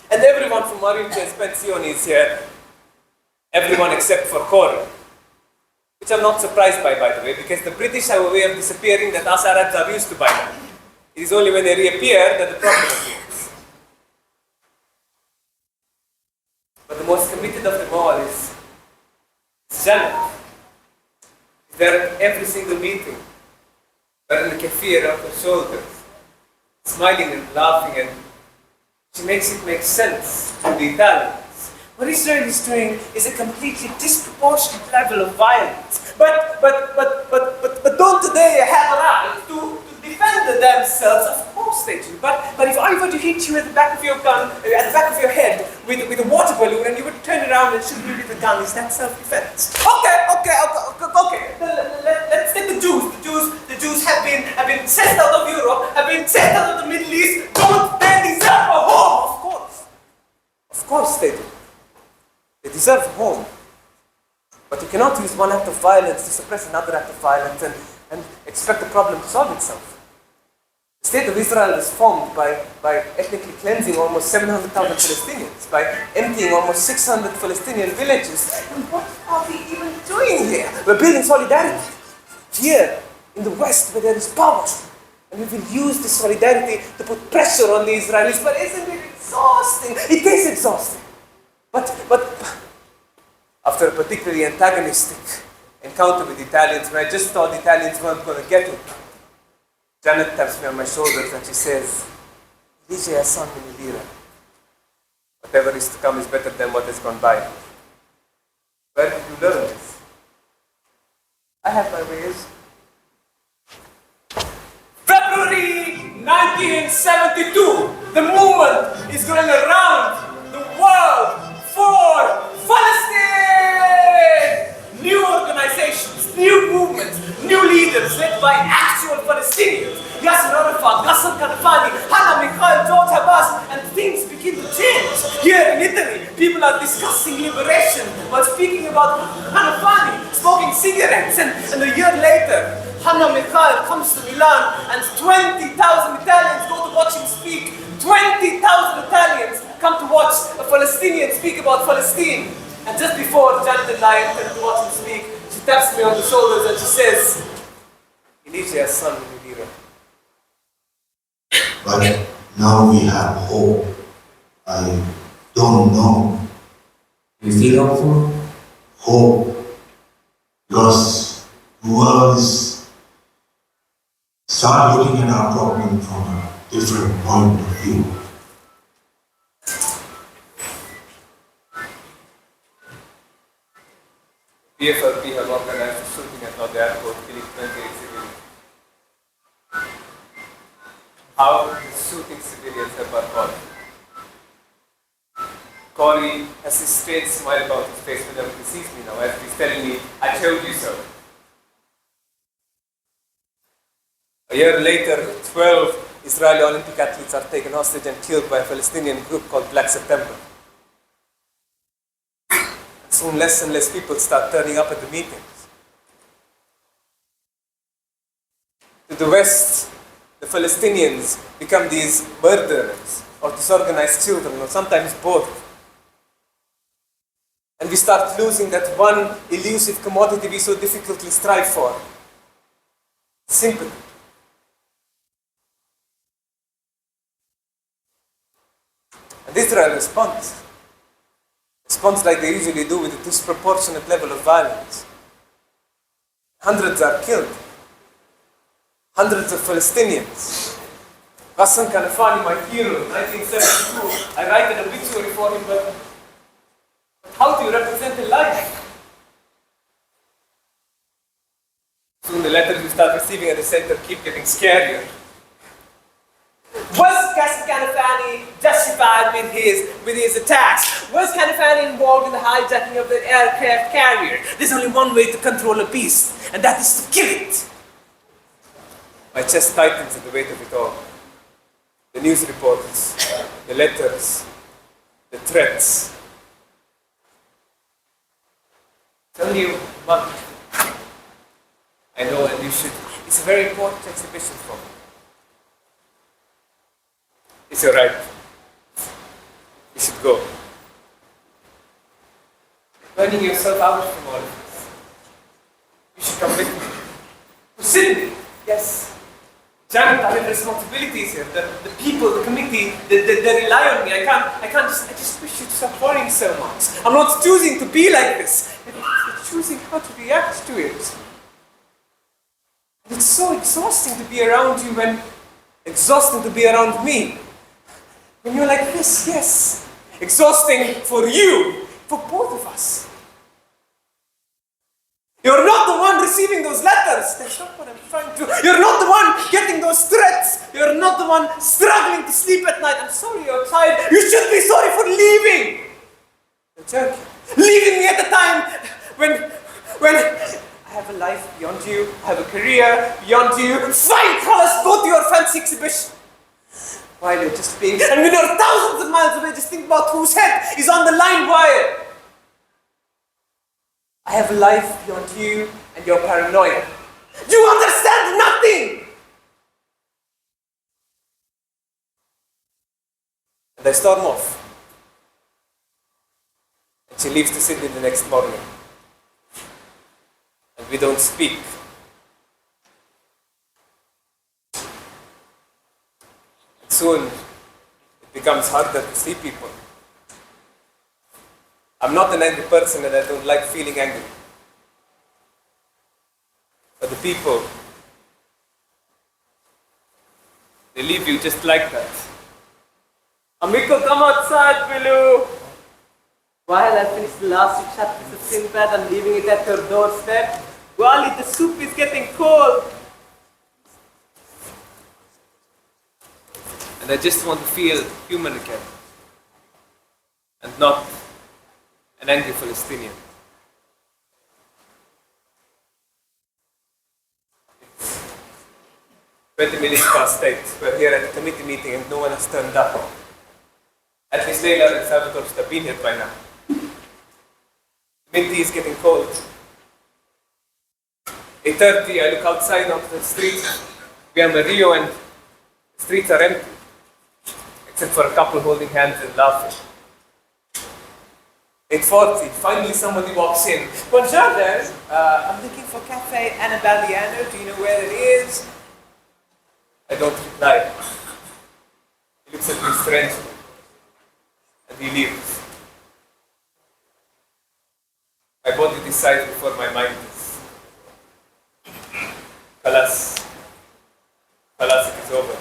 And everyone from Mariucci's pension is here, everyone except for Cor, which I'm not surprised by the way, because the British have a way of disappearing that us Arabs are used to by now. It is only when they reappear that the problem appears. But the most committed of them all is Janet. She's there at every single meeting, wearing the keffiyeh on her shoulders, smiling and laughing, and she makes it make sense to the Italians. What Israel is doing is a completely disproportionate level of violence. But don't they have a right to defend themselves? Of course they do. But if I were to hit you at the back of your gun, at the back of your head with a water balloon, and you would turn around and shoot me with a gun, is that self-defense? Okay. Let's take the Jews. The Jews have been sent out of Europe, have been sent out of the Middle East. Don't they deserve a home? Of course they do. They deserve a home. But you cannot use one act of violence to suppress another act of violence and expect the problem to solve itself. The state of Israel is formed by ethnically cleansing almost 700,000 Palestinians, by emptying almost 600 Palestinian villages. And what are we even doing here? We're building solidarity here in the West where there is power. And And we will use this solidarity to put pressure on the Israelis. But isn't it exhausting? It is exhausting. But after a particularly antagonistic encounter with the Italians, when I just thought the Italians weren't going to get it, Janet taps me on my shoulders and she says, "Dice a son in whatever is to come is better than what has gone by." Where did you learn this? I have my ways. February 1972, the movement is going around the world for Palestine! New organizations, new movements, new leaders led by actual Palestinians. Yasser Arafat, Hassan Kanafani, Hannah Mikhail, George Abbas, and things begin to change. Here in Italy, people are discussing liberation while speaking about Kanafani, smoking cigarettes, and a year later, Hannah Mikhail comes to Milan and 20,000 Italians go to watch him speak. 20,000 Italians come to watch a Palestinian speak about Palestine. And just before Janet and I enter to watch him speak, she taps me on the shoulders and she says, "Elijah's son, Milira." But now we have hope. I don't know. You feel hopeful? Hope. Because the world is start looking at our problem from a different point of view. PFLP have organized a shooting at North Airport, killing 28 civilians. How the shooting civilians have been caught. Corey has this strange smile about his face whenever he sees me now, as he's telling me, "I told you so." A year later, 12 Israeli Olympic athletes are taken hostage and killed by a Palestinian group called Black September. Soon less and less people start turning up at the meetings. To the west, the Palestinians become these murderers or disorganized children, or sometimes both. And we start losing that one elusive commodity we so difficultly strive for: sympathy. And Israel responds like they usually do, with a disproportionate level of violence. Hundreds are killed. Hundreds of Palestinians. Hassan Kanafani, my hero, 1972, I write an obituary for him, but how do you represent a life? Soon the letters you start receiving at the center keep getting scarier. Was Hassan Kanafani justified with his attacks? Was Kanafani involved in the hijacking of the aircraft carrier? There's only one way to control a beast, and that is to kill it. My chest tightens at the weight of it all. The news reports, the letters, the threats. Tell you what I know, and you should. It's a very important exhibition for me. It's your right. You should go. Burning yourself out from all of this. You should come with me. To Sydney, yes. Janet, I have responsibilities here. The people, the committee, they rely on me. I just wish you'd stop worrying so much. I'm not choosing to be like this. I'm choosing how to react to it. And it's so exhausting to be around you when exhausting to be around me. When you're like this, yes. Exhausting for you, for both of us. You're not the one receiving those letters. That's not what I'm trying to. You're not the one getting those threats. You're not the one struggling to sleep at night. I'm sorry you're tired. You should be sorry for leaving. You're joking. Leaving me at the time when I have a life beyond you. I have a career beyond you. Fine, tell us, go to your fancy exhibition. While you're just being, and when you're thousands of miles away, just think about whose head is on the line wire. I have a life beyond you and your paranoia. You understand nothing! And I storm off. And she leaves to Sydney the next morning. And we don't speak. soon it becomes harder to see people. I'm not an angry person and I don't like feeling angry. But the people, they leave you just like that. Amiko, come outside, Bilu! While I finish the last two chapters of Sinbad, I'm leaving it at her doorstep. Wally, the soup is getting cold! And I just want to feel human again. And not an angry Palestinian. It's 20 minutes past 8. We're here at the committee meeting and no one has turned up. At least Leila and Salvatore should have been here by now. Mint tea is getting cold. 8:30, I look outside onto the street. We are in Rio and the streets are empty. Except for a couple holding hands and laughing. 8:40, finally somebody walks in. Buongiorno, I'm looking for Cafe Annabelliano. Do you know where it is? I don't reply. He looks at me strangely. And he leaves. My body decides before my mind does. Alas, it is over.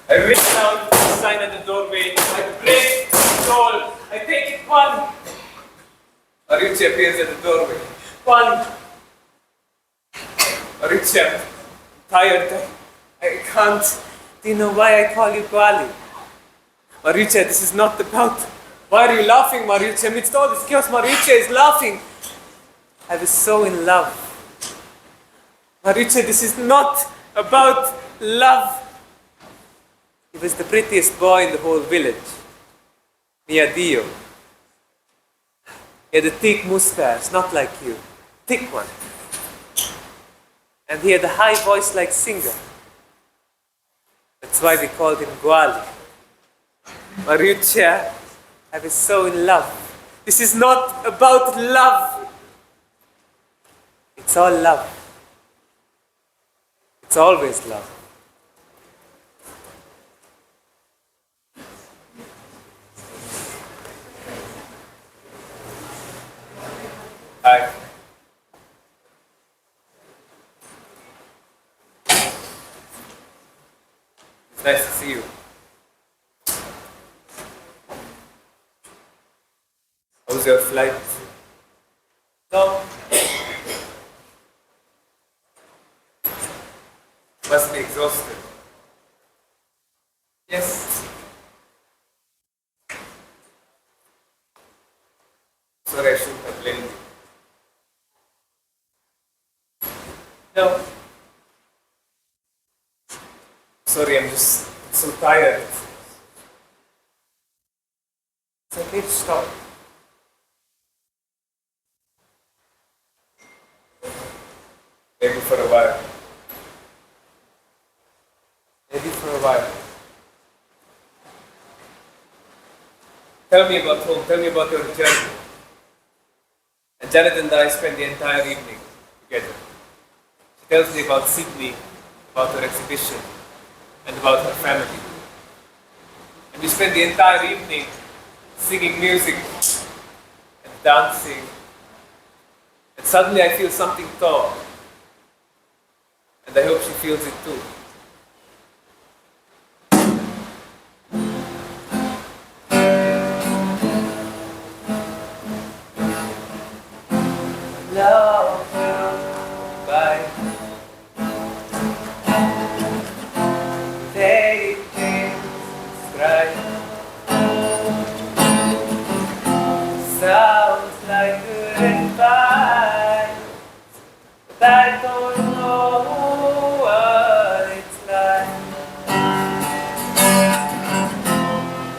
I reach down to the sign at the doorway. I break the soul. I take it one. Mariucci appears at the doorway. One. Mariucci, I'm tired. I can't. Do you know why I call you Kuali? Mariucci, this is not about. Why are you laughing, Mariucci? Amidst all this chaos, Mariucci is laughing. I was so in love. Mariucci, this is not about love. He was the prettiest boy in the whole village. Mia Dio. He had a thick mustache, not like you. Thick one. And he had a high voice like singer. That's why we called him Guali. Mariucci, I was so in love. This is not about love. It's all love. It's always love. Hi. It's nice to see you. How was your flight? No. Must be exhausted. Yes. Sorry, I shouldn't have blamed you. No. Sorry, I'm just so tired. It's okay to stop. Maybe for a while. Maybe for a while. Tell me about home. Tell me about your journey. And Janet and I spent the entire evening together. She tells me about Sydney, about her exhibition, and about her family. And we spent the entire evening singing music and dancing. And suddenly I feel something tall. And I hope she feels it too. Love will by day things right. Sounds like good advice, but I don't know what it's like.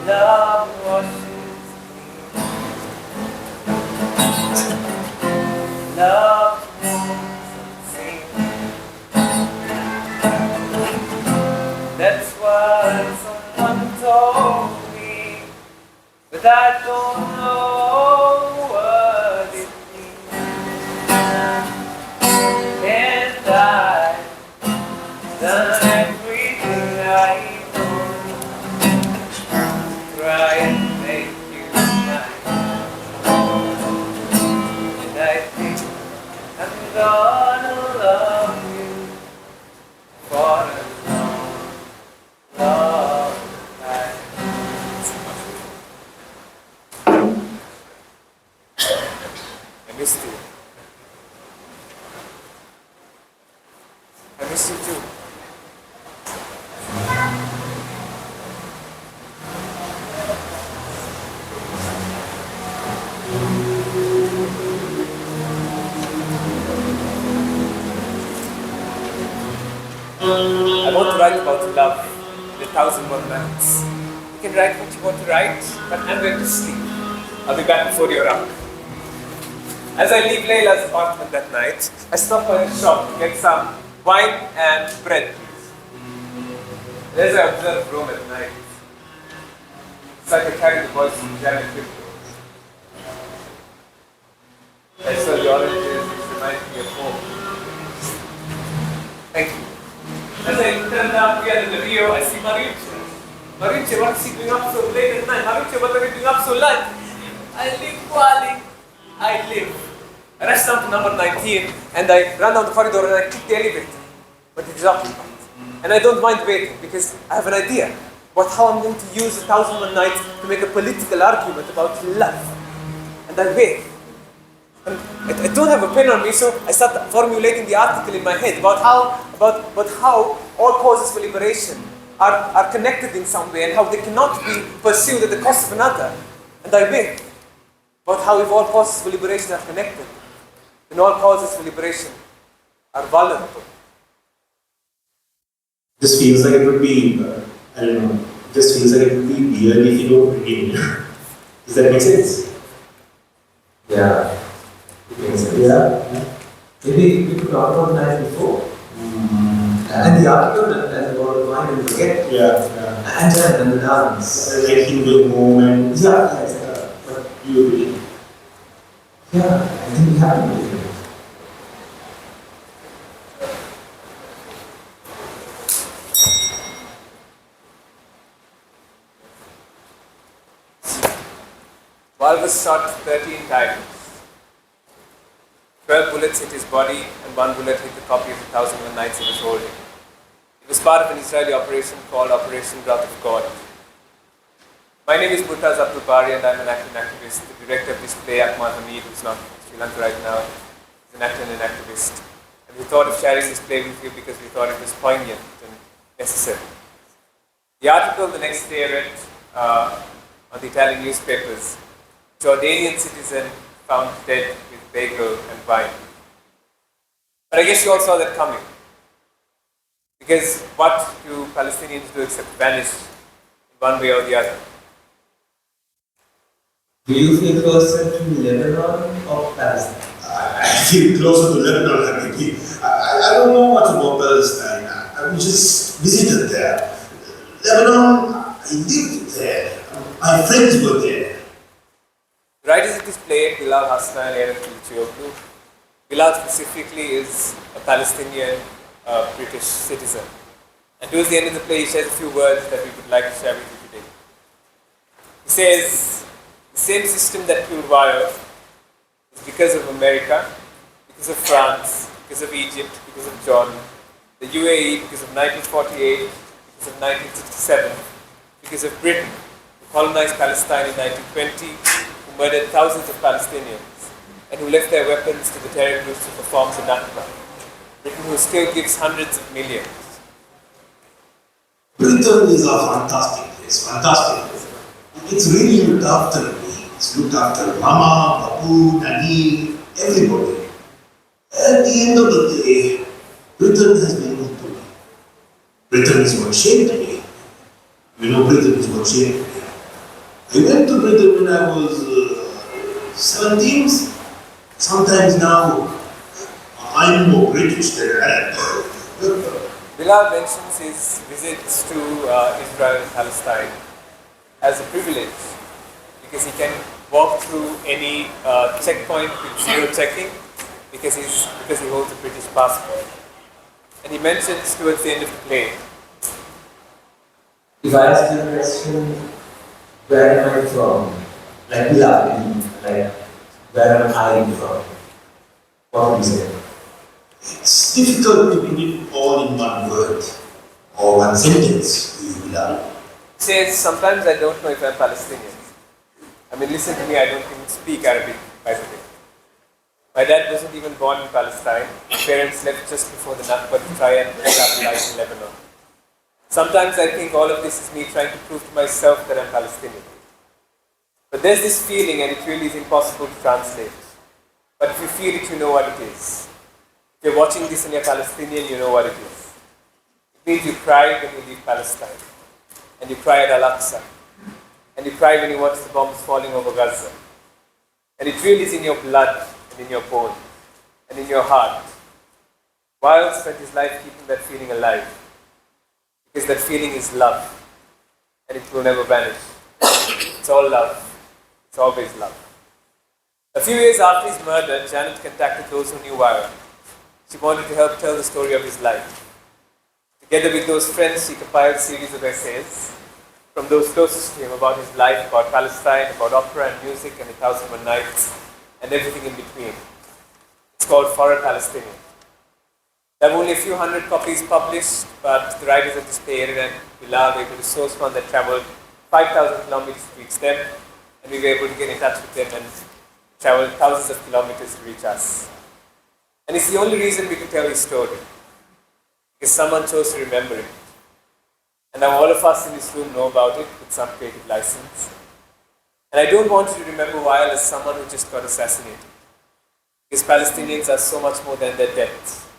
Love washes me. Love moves unseen. That's what someone told me, but I don't know what it means. And I've done everything I know. the 1001 Nights. You can write what you want to write, but I'm going to sleep. I'll be back before you're up. As I leave Layla's apartment that night, I stop by the shop to get some wine and bread. And as I observe Rome at night, it's like I carry the voice of Janet Crypto. I saw the oranges, which remind me of home. Thank you. As I turn down here in the Rio, I see Mauricio. Mauricio, what is he doing up so late at night? Mauricio, what are you doing up so late? I live, Kuali. I live. I rush down to number 19 and I run down the corridor and I kick the elevator. But it is occupied. And I don't mind waiting because I have an idea about how I'm going to use 1001 Nights to make a political argument about love. And I wait. And I don't have a pen on me, so I start formulating the article in my head about how all causes for liberation are connected in some way and how they cannot be pursued at the cost of another. And I wait about how if all causes for liberation are connected, then all causes for liberation are vulnerable. This feels like it would be, I don't know, this feels like it would be weird if you don't begin. Does that make sense? Yeah. It makes sense. Yeah. Maybe we could talk about that before. And the article and about the mind and forget. Yeah. And then the dance. Like he will moment. Yeah, yes. But you agree? Yeah, I think we have to do it. Wal was shot 13 times. 12 bullets hit his body and 1 bullet hit the copy of 1001 Nights he was holding. It was part of an Israeli operation called Operation Wrath of God. My name is Murtaz Abdul Bari and I'm an actor and activist. The director of this play, Akmal Hamid, who's not in Sri Lanka right now, is an actor and an activist. And we thought of sharing this play with you because we thought it was poignant and necessary. The article the next day I read on the Italian newspapers, Jordanian citizen found dead with bagel and wine. But I guess you all saw that coming. Because what do Palestinians do except vanish in one way or the other? Do you feel closer to Lebanon or Palestine? I feel closer to Lebanon, Habibi. I don't know much about Palestine. I just visited there. Lebanon, I lived there. My friends were there. The writers of this play, Bilal Hasna and Aaron Kilchioglu. Bilal specifically is a Palestinian British citizen. And towards the end of the play, he shares a few words that we would like to share with you today. He says, the same system that killed Wire is because of America, because of France, because of Egypt, because of John, the UAE because of 1948, because of 1967, because of Britain, who colonized Palestine in 1920, who murdered thousands of Palestinians, and who left their weapons to the terror groups who performed the Nakba. Britain who still gives hundreds of millions. Britain is a fantastic place, fantastic. It's really looked after me. It's looked after Mama, Babu, Nani, everybody. At the end of the day, Britain has been good to me. Britain is what shaped me. You know, Britain is what shaped me. I went to Britain when I was 17. Sometimes now, I'm more British than Arab. Bilal mentions his visits to Israel and Palestine as a privilege because he can walk through any checkpoint with zero checking because he holds a British passport. And he mentions towards the end of the play. If I ask you a question, where am I from? Like Bilal, like where am I from? What would you say? It's difficult to put it all in one word or one sentence. He says, sometimes I don't know if I'm Palestinian. I mean, listen to me, I don't even speak Arabic, by the way. My dad wasn't even born in Palestine. His parents left just before the Nakba to try and start life in Lebanon. Sometimes I think all of this is me trying to prove to myself that I'm Palestinian. But there's this feeling, and it really is impossible to translate. But if you feel it, you know what it is. If you're watching this and you're Palestinian, you know what it is. It means you cry when you leave Palestine. and you cry at Al-Aqsa, and you cry when you watch the bombs falling over Gaza. And it really is in your blood and in your bone and in your heart. Weil spent his life keeping that feeling alive, because that feeling is love, and it will never vanish. It's all love. It's always love. A few years after his murder, Janet contacted those who knew Weil. She wanted to help tell the story of his life. Together with those friends, she compiled a series of essays from those closest to him about his life, about Palestine, about opera and music and 1001 Nights, and everything in between. It's called For a Palestinian. There are only a few hundred copies published, but the writers of this period and Bilal were able to source one that traveled 5,000 kilometers to reach them, and we were able to get in touch with them and travel thousands of kilometers to reach us. And it's the only reason we can tell his story, because someone chose to remember it. And now all of us in this room know about it with some creative license. And I don't want you to remember Weil as someone who just got assassinated, because Palestinians are so much more than their deaths.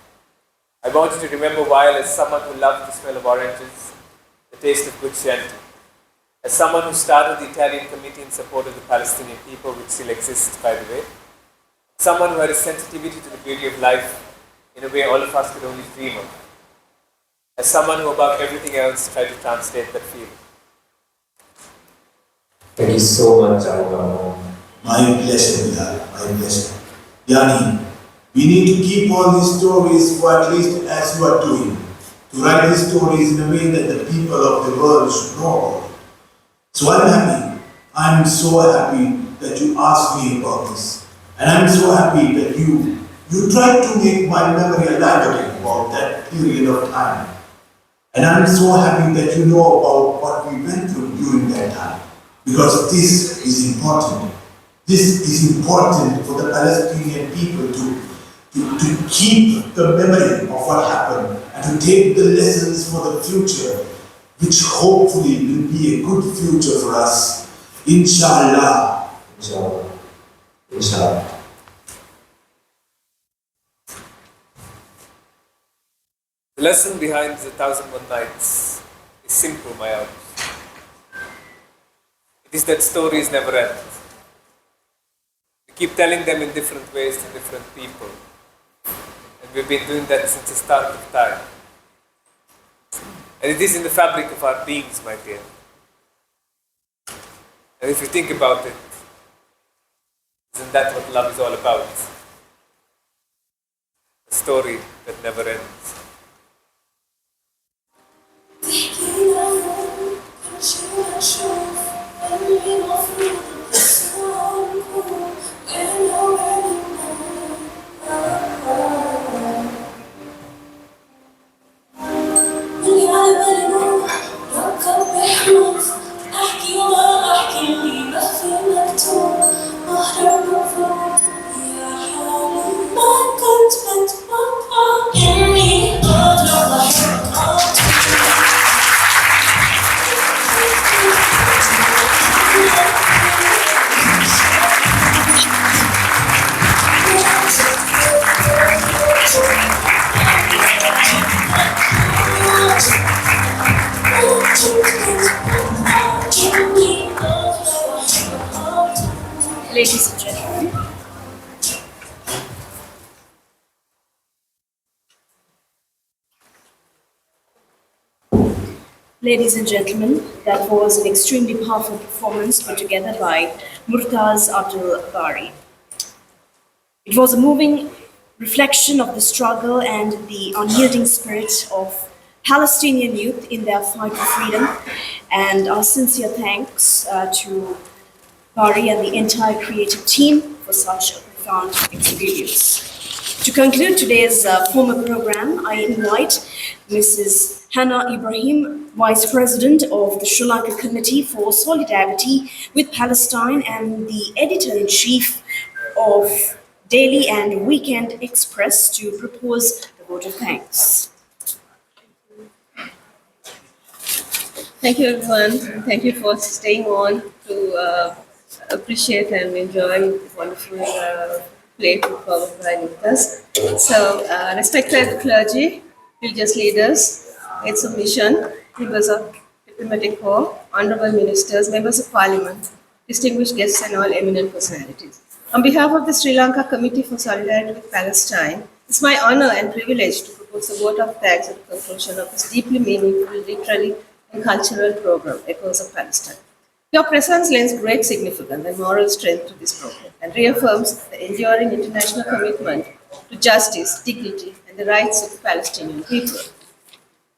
I want you to remember Weil as someone who loved the smell of oranges, the taste of good shelter, as someone who started the Italian committee in support of the Palestinian people, which still exists, by the way, someone who had a sensitivity to the beauty of life in a way all of us could only dream of, as someone who above everything else tried to translate that feeling. Thank you so much, Alba. My pleasure, Bilal, my pleasure. Yani, we need to keep all these stories, for at least as you are doing, to write these stories in a way that the people of the world should know about. So I'm happy. I'm so happy that you asked me about this. And I'm so happy that you tried to make my memory alive again about that period of time. And I'm so happy that you know about what we went through during that time. Because this is important. This is important for the Palestinian people to keep the memory of what happened and to take the lessons for the future, which hopefully will be a good future for us. Inshallah. Inshallah. Inshallah. The lesson behind the 1001 Nights is simple, my audience. It is that stories never end. We keep telling them in different ways to different people. And we've been doing that since the start of time. And it is in the fabric of our beings, my dear. And if you think about it, isn't that what love is all about? A story that never ends. Ladies and gentlemen, that was an extremely powerful performance put together by Murtaz Abdul Bari. It was a moving reflection of the struggle and the unyielding spirit of Palestinian youth in their fight for freedom, and our sincere thanks to Bari and the entire creative team for such a profound experience. To conclude today's formal program, I invite Mrs. Hannah Ibrahim, Vice President of the Sri Lanka Committee for Solidarity with Palestine and the Editor-in-Chief of Daily and Weekend Express, to propose the vote of thanks. Thank you, everyone. Thank you for staying on to appreciate and enjoy the wonderful play performed by Murtaz. So, respected clergy, religious leaders, its submission, members of Diplomatic Corps, honorable ministers, members of parliament, distinguished guests and all eminent personalities. On behalf of the Sri Lanka Committee for Solidarity with Palestine, it's my honor and privilege to propose a vote of thanks at the conclusion of this deeply meaningful literary and cultural program, Echoes of Palestine. Your presence lends great significance and moral strength to this program and reaffirms the enduring international commitment to justice, dignity, and the rights of the Palestinian people.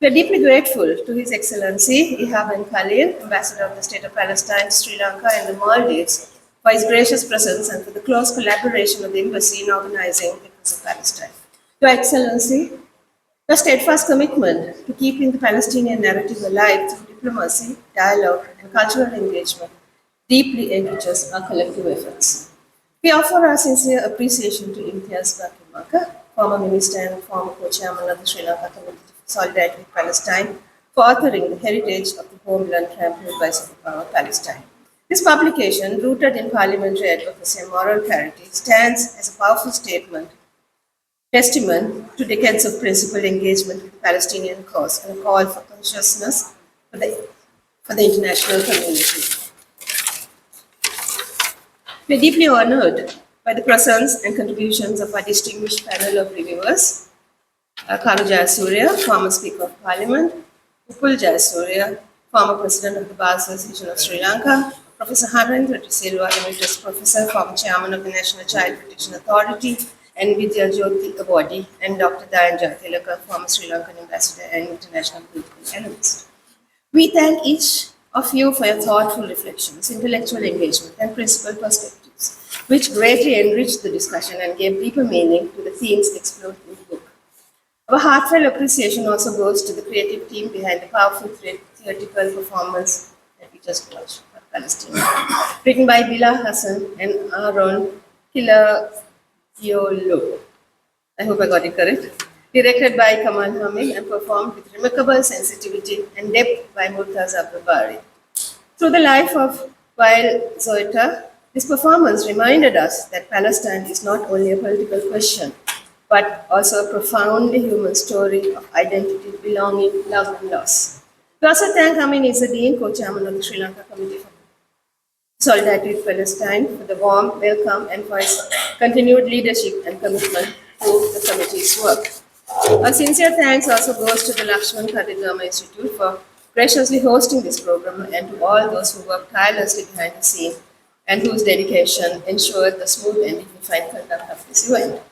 We are deeply grateful to His Excellency Ihab bin Khalil, Ambassador of the State of Palestine, Sri Lanka, and the Maldives, for his gracious presence and for the close collaboration of the Embassy in organizing Echoes of Palestine. Your Excellency, your steadfast commitment to keeping the Palestinian narrative alive through diplomacy, dialogue, and cultural engagement deeply enriches our collective efforts. We offer our sincere appreciation to Imtiaz Bakimaka, former minister and former co-chairman of the Sri Lanka Committee for Solidarity with Palestine, for authoring the heritage of the homeland trampled by superpower Palestine. This publication, rooted in parliamentary advocacy and moral clarity, stands as a powerful testament to decades of principled engagement with the Palestinian cause and a call for consciousness for the international community. We are deeply honored by the presence and contributions of our distinguished panel of reviewers, Karu Jayasuriya, former Speaker of Parliament, Upul Jayasuriya, former President of the Bar Association of Sri Lanka, Professor Harendra T. Silva, Emeritus Professor, former Chairman of the National Child Protection Authority, and Vidya Jyoti Awardee, and Dr. Dayan Jaytilaka, former Sri Lankan Ambassador and international political analyst. We thank each of you for your thoughtful reflections, intellectual engagement, and principled perspectives, which greatly enriched the discussion and gave deeper meaning to the themes explored in the book. Our heartfelt appreciation also goes to the creative team behind the powerful theatrical performance that we just watched of Palestine. Written by Bilal Hassan and Aaron Kilayolo. I hope I got it correct. Directed by Kamal Hamid and performed with remarkable sensitivity and depth by Murtaza Abdulbari. Through the life of Wael Zoeta, this performance reminded us that Palestine is not only a political question, but also a profoundly human story of identity, belonging, love, and loss. We also thank Amin Izzuddin, co-chairman of the Sri Lanka Committee for Solidarity with Palestine, for the warm welcome and for his continued leadership and commitment to the committee's work. Our sincere thanks also goes to the Lakshman Kadigama Institute for graciously hosting this program and to all those who worked tirelessly behind the scene and whose dedication ensured the smooth and dignified conduct of this event.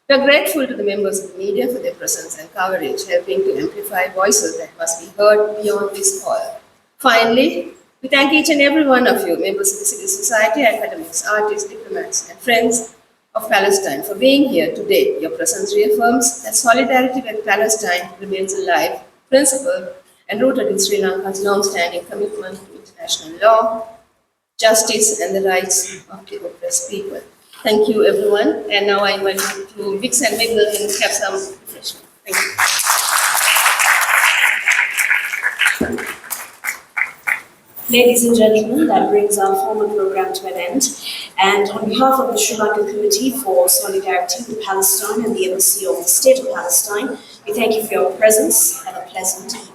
We are grateful to the members of the media for their presence and coverage, helping to amplify voices that must be heard beyond this hall. Finally, we thank each and every one of you, members of the civil society, academics, artists, diplomats, and friends of Palestine, for being here today. Your presence reaffirms that solidarity with Palestine remains alive, principled, and rooted in Sri Lanka's long-standing commitment to international law, justice, and the rights of the oppressed people. Thank you, everyone. And now I invite you to mix and mingle and have some refreshment. Thank you. Ladies and gentlemen, that brings our formal program to an end. And on behalf of the Sri Lankan Committee for Solidarity with Palestine and the Embassy of the State of Palestine, we thank you for your presence. Have a pleasant evening.